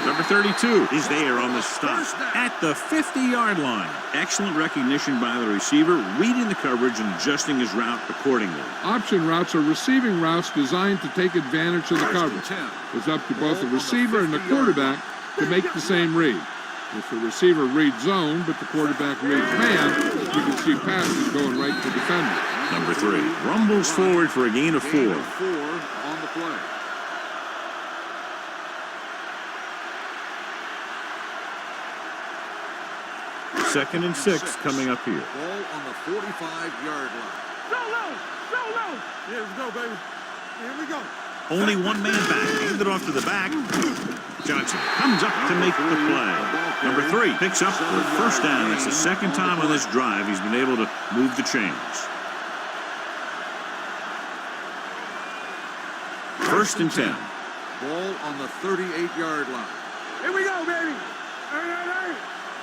Number 32 is there on the stop at the 50-yard line. Excellent recognition by the receiver, reading the coverage and adjusting his route accordingly. Option routes are receiving routes designed to take advantage of the coverage. It's up to both the receiver and the quarterback to make the same read. If the receiver reads zone, but the quarterback reads man, you can see passes going right to defenders. Number 3 rumbles forward for a gain of 4. 4 on the play. Second and 6 coming up here. Ball on the 45-yard line. Go low. Here we go, baby. Here we go. Only one man back. Handed off to the back. Johnson comes up to make the play. Number 3 picks up the first down. It's the second time on this drive he's been able to move the chains. First and 10. Ball on the 38-yard line. Here we go, baby. Hey.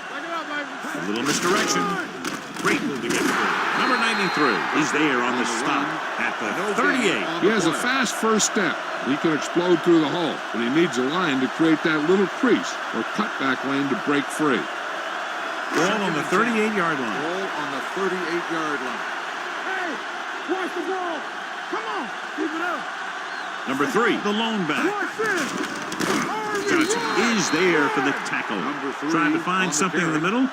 Back it up, baby. A little misdirection. Great move to get through. Number 93 is there on the stop at the 38. He has a fast first step. He can explode through the hole, but he needs a line to create that little crease or cutback lane to break free. Ball on the 38-yard line. Ball on the 38-yard line. Hey, watch the ball. Come on, keep it up. Number 3, the lone back. Watch this. Johnson is there for the tackle. Number 3 Trying to find something in the middle.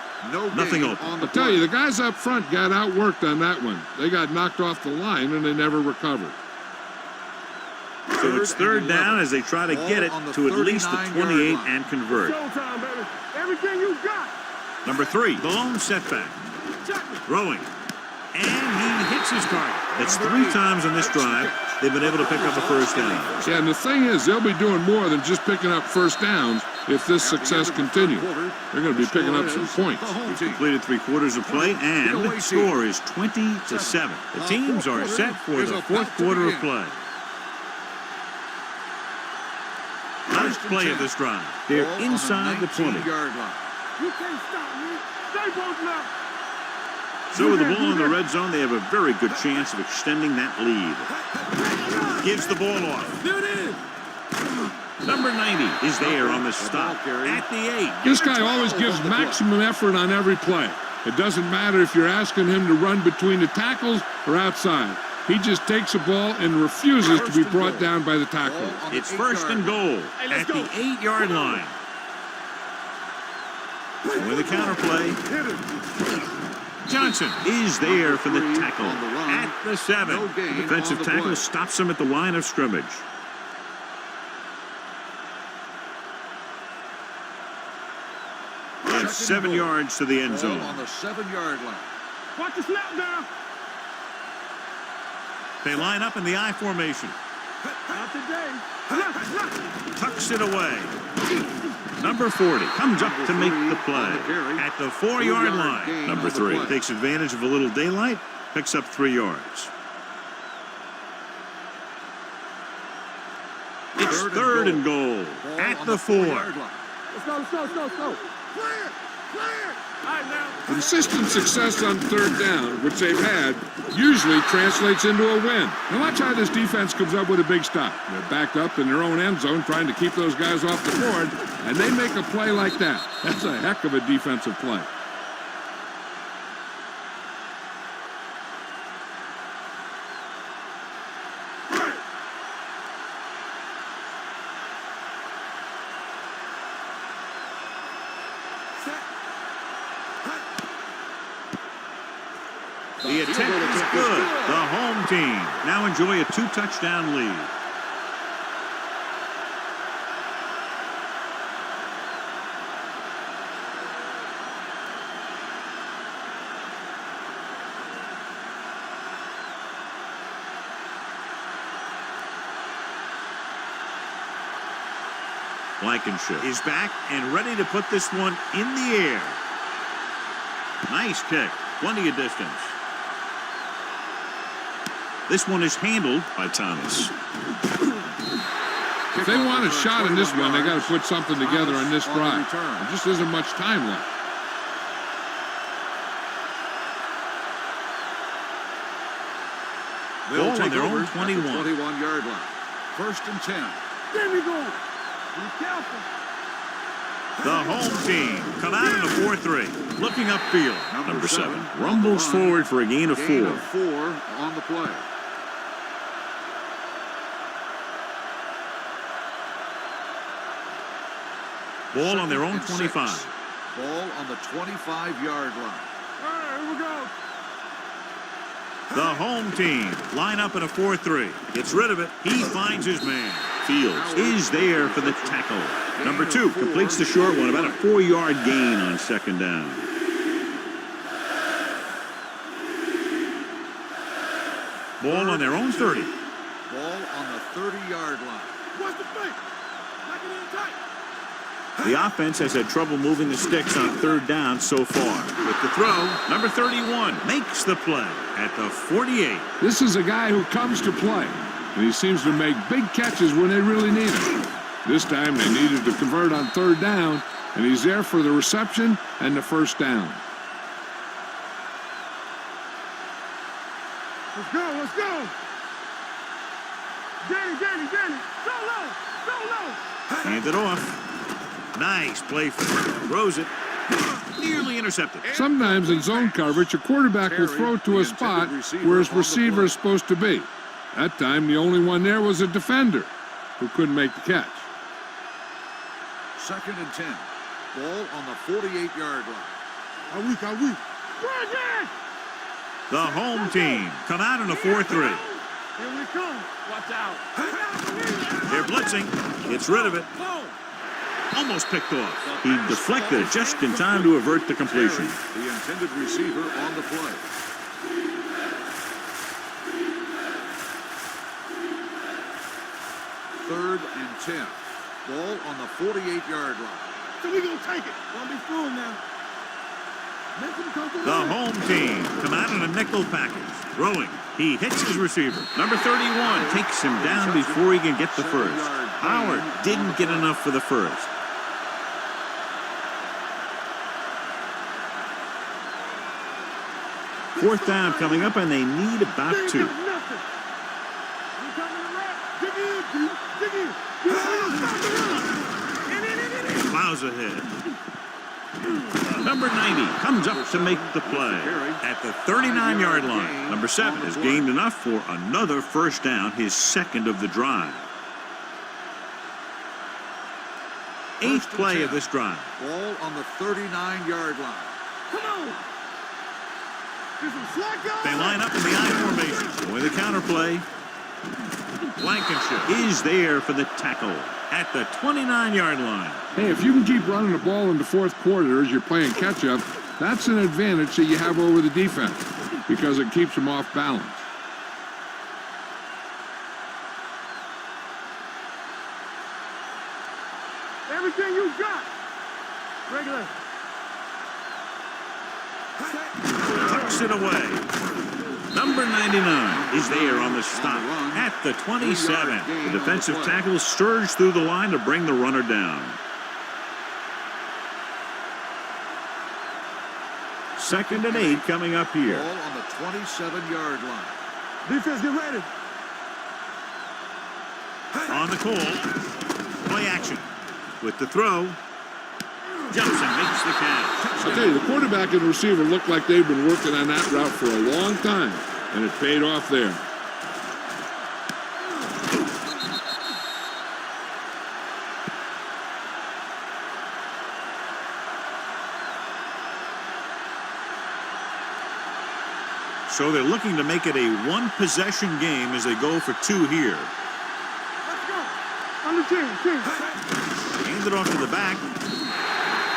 Nothing open. On the I tell you, the guys up front got outworked on that one. They got knocked off the line and they never recovered. So it's third down as they try to get it to at least the 28 and convert. Showtime, baby. Everything you got. Number 3, the lone setback. Throwing. And he hits his target. That's 3 times on this drive they've been able to pick up a first down. Yeah, and the thing is, they'll be doing more than just picking up first downs if this success continues. They're going to be picking up some points. He's completed 3/4 of play, and the score is 20-7. The teams are set for the fourth quarter of play. Last play of this drive. They're inside the 20. You can't stop me. Stay both left. So with the ball in the red zone, they have a very good chance of extending that lead. Gives the ball off. There it is. Number 90 is there on the stop at the 8. This guy always gives maximum effort on every play. It doesn't matter if you're asking him to run between the tackles or outside. He just takes the ball and refuses to be brought down by the tackler. It's first and goal at the 8-yard line. With a counterplay. Johnson is there for the tackle at the 7. The defensive tackle stops him at the line of scrimmage. It's 7 yards to the end zone. On the 7-yard line. Watch the snap down. They line up in the I formation. Not today. Tucks it away. Number 40 comes up to make the play at the 4-yard line. Number 3 takes advantage of a little daylight, picks up 3 yards. It's third and goal at the 4. Let's go. Clear. All right, now. Consistent success on third down, which they've had, usually translates into a win. Now watch how this defense comes up with a big stop. They're backed up in their own end zone trying to keep those guys off the board, and they make a play like that. That's a heck of a defensive play. The attempt is good. The home team now enjoy a 2-touchdown lead. Blankenship is back and ready to put this one in the air. Nice kick. Plenty of distance. This one is handled by Thomas. If they want a shot in this one, they got to put something together on this drive. There just isn't much time left. Ball on their own 21. 21-yard line. First and 10. There we go. Be careful. The home team come out in a 4-3. Looking upfield. Number 7 rumbles forward for a gain of 4. Gain of 4 on the play. Ball on their own 25. Ball on the 25-yard line. All right, here we go. The home team line up in a 4-3. Gets rid of it. He finds his man. Fields is there for the tackle. Number 2 completes the short one. About a 4-yard gain on second down. Ball on their own 30. Ball on the 30-yard line. What's the play? Lock it in tight. The offense has had trouble moving the sticks on third down so far. With the throw, number 31 makes the play at the 48. This is a guy who comes to play, and he seems to make big catches when they really need him. This time they needed to convert on third down, and he's there for the reception and the first down. Let's go, let's go. Danny. Go low. Hand it off. Nice play fake. Throws it. Nearly intercepted. Sometimes in zone coverage, a quarterback will throw to a spot where his receiver is supposed to be. That time, the only one there was a defender who couldn't make the catch. 2nd and 10. Ball on the 48-yard line. Are we? Bridget! The home team come out in a 4-3. Here we come. Watch out. They're blitzing. Gets rid of it. Almost picked off. He deflected it just in time to avert the completion. The intended receiver on the play. Third and 10. Ball on the 48-yard line. So we gonna take it. Don't be fooled now. The home team come out in a nickel package. Throwing. He hits his receiver. Number 31 takes him down before he can get the first. Howard didn't get enough for the first. Fourth down coming up, and they need about 2. Plows ahead. Number 90 comes up to make the play at the 39-yard line. Number 7 has gained enough for another first down, his second of the drive. 8th play of this drive. Ball on the 39-yard line. Come on. They line up in the I formation. With a counterplay. Blankenship is there for the tackle at the 29-yard line. Hey, if you can keep running the ball in the fourth quarter as you're playing catch-up, that's an advantage that you have over the defense because it keeps them off balance. Everything you got. Regular. Tucks it away. Number 99 is there on the stop at the 27. The defensive tackle surged through the line to bring the runner down. 2nd and 8 coming up here. Ball on the 27-yard line. Defense, get ready. On the call. Play action. With the throw. Jumps and makes the catch. I'll tell you, the quarterback and the receiver look like they've been working on that route for a long time, and it paid off there. So they're looking to make it a one-possession game as they go for 2 here. Let's go. On the team. Hand it off to the back.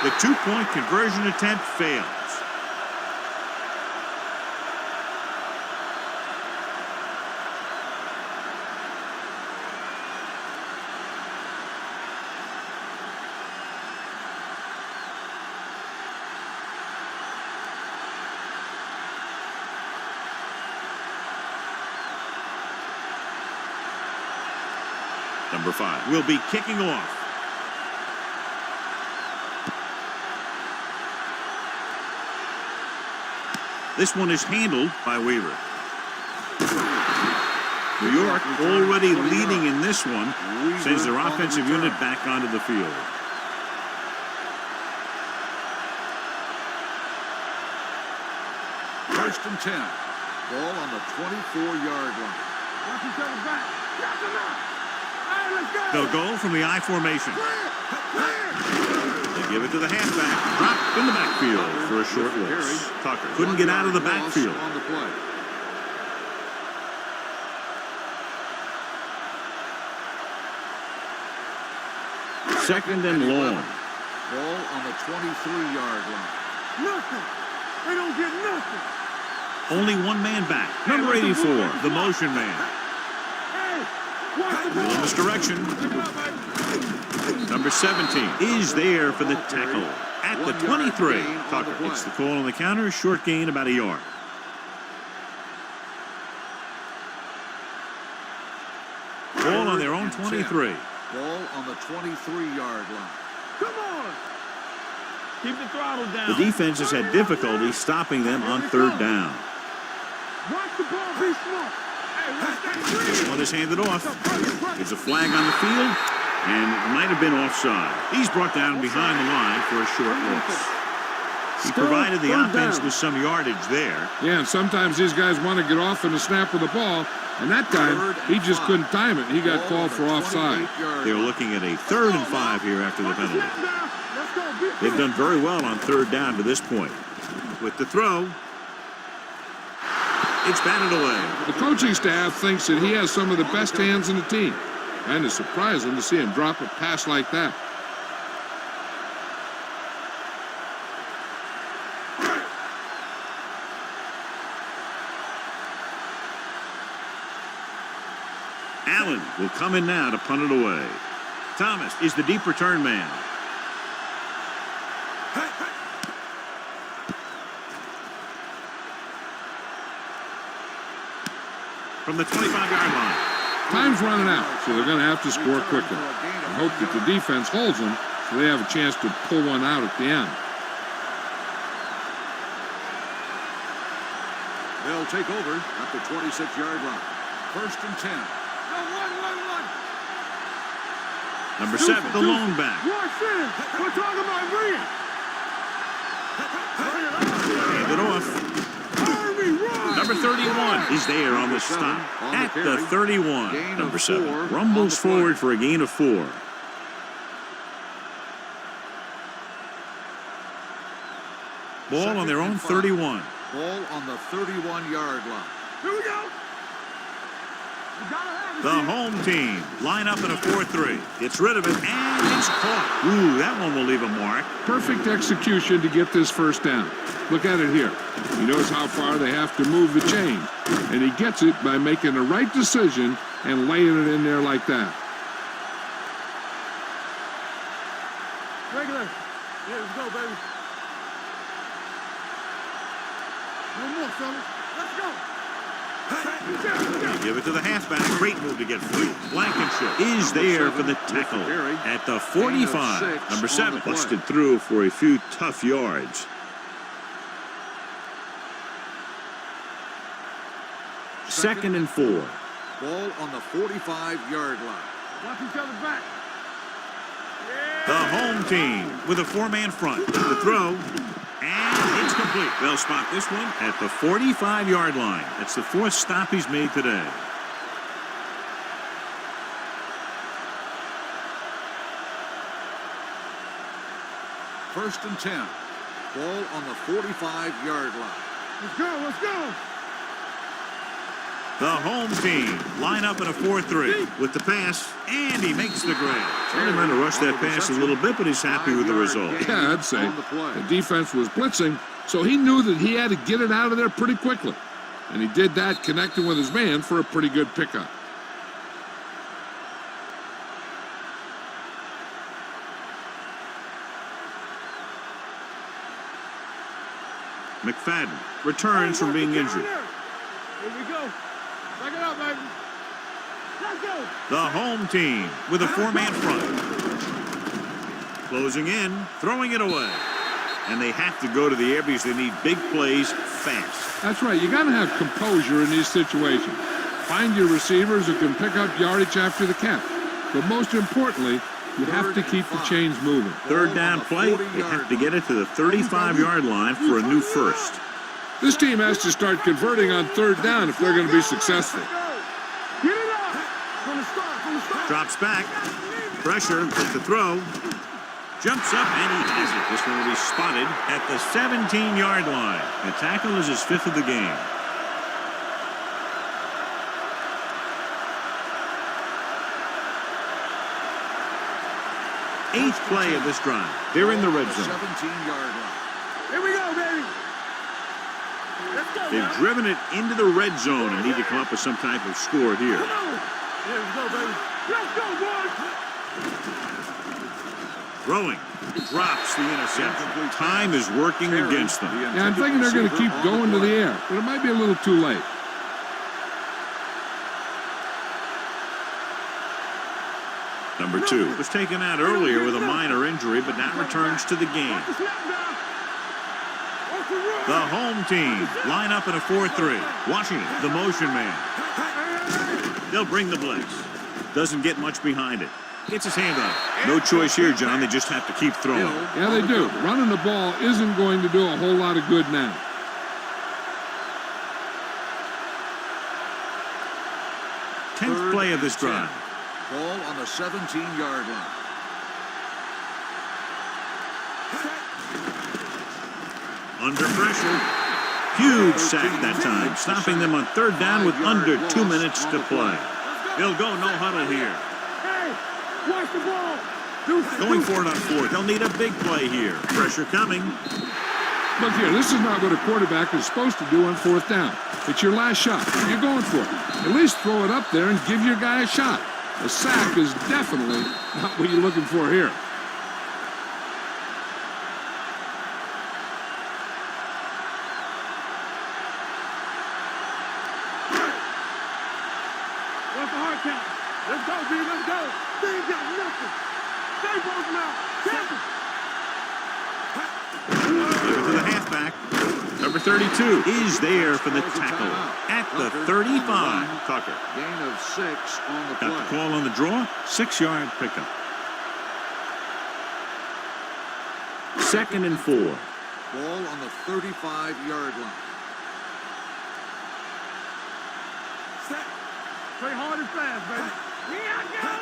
The 2-point conversion attempt fails. Number 5 will be kicking off. This one is handled by Weaver. New York already leading in this one, sends their offensive unit back onto the field. First and 10. Ball on the 24-yard line. Watch each other back. Got them out. All right, let's go. They'll go from the I formation. They give it to the halfback. Drop in the backfield for a short loss. Tucker couldn't get out of the backfield. On the play. Second and long. Ball on the 23-yard line. Nothing. They don't get nothing. Only one man back. Number 84, the motion man. Hey, Watch the A ball. little misdirection. Pick it up, baby. Number 17 is there for the tackle at the 23. Tucker play. gets the call on the counter. Short gain, about a yard. Ball on their own 23. Ball on the 23-yard line. Come on. Keep the throttle down. The defense has had difficulty stopping them on third down. Watch the ball. Be smart. Hey, watch that green. This one is handed off. There's a flag on the field, and it might have been offside. He's brought down behind the line for a short loss. He provided the offense with some yardage there. Yeah, and sometimes these guys want to get off in the snap of the ball, and that time he just couldn't time it. He got called for offside. They're looking at a 3rd and 5 here after the penalty. Let's go. Be They've done very well on third down to this point. With the throw, it's batted away. The coaching staff thinks that he has some of the best hands in the team, and it's surprising to see him drop a pass like that. Allen will come in now to punt it away. Thomas is the deep return man. From the 25-yard line. Time's running out, so they're going to have to score quickly. I hope that the defense holds them so they have a chance to pull one out at the end. They'll take over at the 26-yard line. 1st and 10. One. Number 7, the lone back. Watch this. We're talking about green. Hand it off. Number 31 is there on the stop at the 31. Number 7 rumbles forward for a gain of 4. Ball on their own 31. Ball on the 31-yard line. Here we go. The home team line up in a 4-3. Gets rid of it, and it's caught. Ooh, that one will leave a mark. Perfect execution to get this first down. Look at it here. He knows how far they have to move the chain, and he gets it by making the right decision and laying it in there like that. Regular. Yeah, let's go, baby. No more, fellas. Let's go. Give it to the halfback. Great move to get free. Blankenship is there for the tackle at the 45. Number 7 busted through for a few tough yards. Second and 4. Ball on the 45-yard line. Watch each other back. The home team with a 4-man front. The throw, and it's complete. They'll spot this one at the 45-yard line. That's the 4th stop he's made today. First and 10. Ball on the 45-yard line. Let's go. Let's go. The home team line up in a 4-3 with the pass, and he makes the grab. Trying to rush that pass a little bit, but he's happy with the result. Yeah, I'd say the defense was blitzing, so he knew that he had to get it out of there pretty quickly. And he did that connecting with his man for a pretty good pickup. McFadden returns from being injured. Here we go. Back it up, baby. Let's go. The home team with a 4-man front. Closing in, throwing it away. And they have to go to the air because they need big plays fast. That's right. You got to have composure in these situations. Find your receivers who can pick up yardage after the catch. But most importantly, you have to keep the chains moving. Third down play, they have to get it to the 35-yard line for a new first. This team has to start converting on third down if they're going to be successful. Get it up. From the start. Drops back. Pressure with the throw. Jumps up, and he has it. This one will be spotted at the 17-yard line. The tackle is his 5th of the game. Eighth play of this drive. They're in the red zone. 17-yard line. Here we go, baby. Let's go. They've driven it into the red zone and need to come up with some type of score here. Come on. Yeah, let's go, baby. Let's go, boys. Throwing. Drops the interception. Time is working against them. Yeah, I'm thinking they're going to keep going to the air, but it might be a little too late. Number 2 was taken out earlier with a minor injury, but now returns to the game. The home team line up in a 4-3. Washington, the motion man. They'll bring the blitz. Doesn't get much behind it. Gets his hand on it. No choice here, John. They just have to keep throwing. Yeah, they do. Running the ball isn't going to do a whole lot of good now. Tenth play of this drive. Ball on the 17-yard line. Under pressure. Huge sack that time, stopping them on 3rd down with under 2 minutes to play. They'll go no huddle here. Hey, watch the ball. Going for it on 4th. They'll need a big play here. Pressure coming. Look here, this is not what a quarterback is supposed to do on 4th down. It's your last shot. You're going for it. At least throw it up there and give your guy a shot. A sack is definitely not what you're looking for here. What's the hard count? Let's go, B. Let's go. They ain't got nothing. They both them out. Catch them. Give it to the halfback. Number 32 is there for the tackle at the 35. Tucker. Gain of 6 on the play. Got the call on the draw. 6-yard pickup. 2nd and 4. Ball on the 35-yard line. Set. Play hard and fast, baby. Here I go.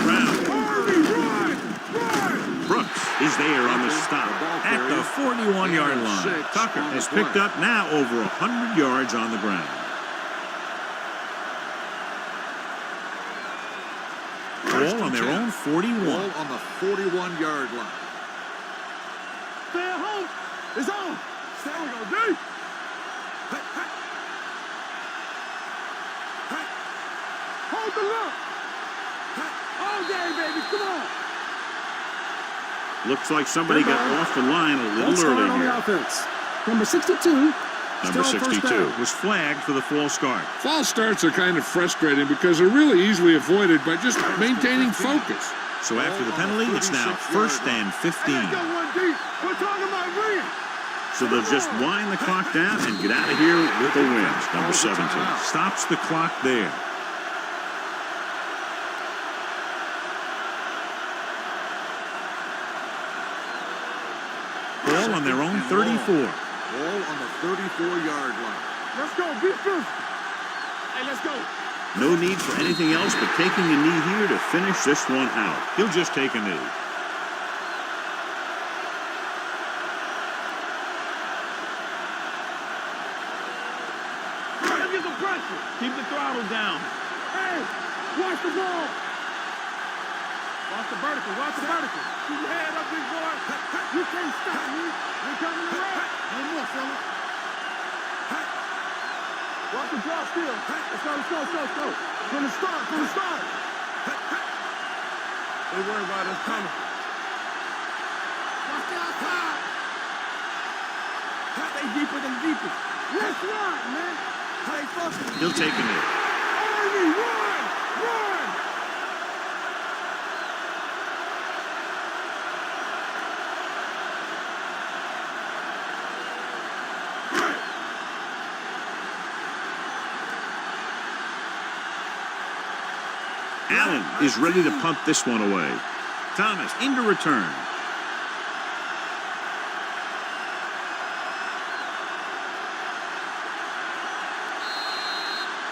Round. Harvey, run. Run. Brooks is there on the stop at the 41-yard line. Tucker has picked up now over 100 yards on the ground. Ball on their own 41. Ball on the 41-yard line. Stay at home. It's on. There we go, D. Hey, hey. Hey. Hold the look. Hey. All day, baby. Come on. Looks like somebody got off the line a One little start early on the here. offense. Number 62. Number still first 62 down. was flagged for the false start. False starts are kind of frustrating because they're really easily avoided by just maintaining focus. So after the penalty, it's now 1st and 15. Let's go, 1D. We're talking about Rhea. So they'll just wind the clock down and get out of here with a win. Number 17 stops the clock there. Ball on their own 34. Ball on the 34-yard line. Let's go. Be physical. Hey, let's go. No need for anything else but taking a knee here to finish this one out. He'll just take a knee. Let's get the pressure. Keep the throttle down. Hey, watch the ball. Watch the vertical. Watch the vertical. Keep your head up, big boy. You can't stop me. We're coming around. One more, fella. Watch the draw still. Let's go, let's go, let's go, let's go. From the start, from the start. They worry about us coming. Watch the outside. Stay deeper than deeper. Let's run, man. Stay focused. He'll take a knee. Army, run! Run! Allen is ready to punt this one away. Thomas into return.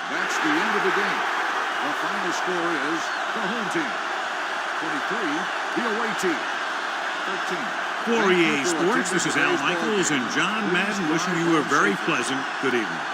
That's the end of the game. The final score is the home team 23, the away team 13. For EA Sports, this is Al Michaels and John Madden wishing you a very pleasant good evening.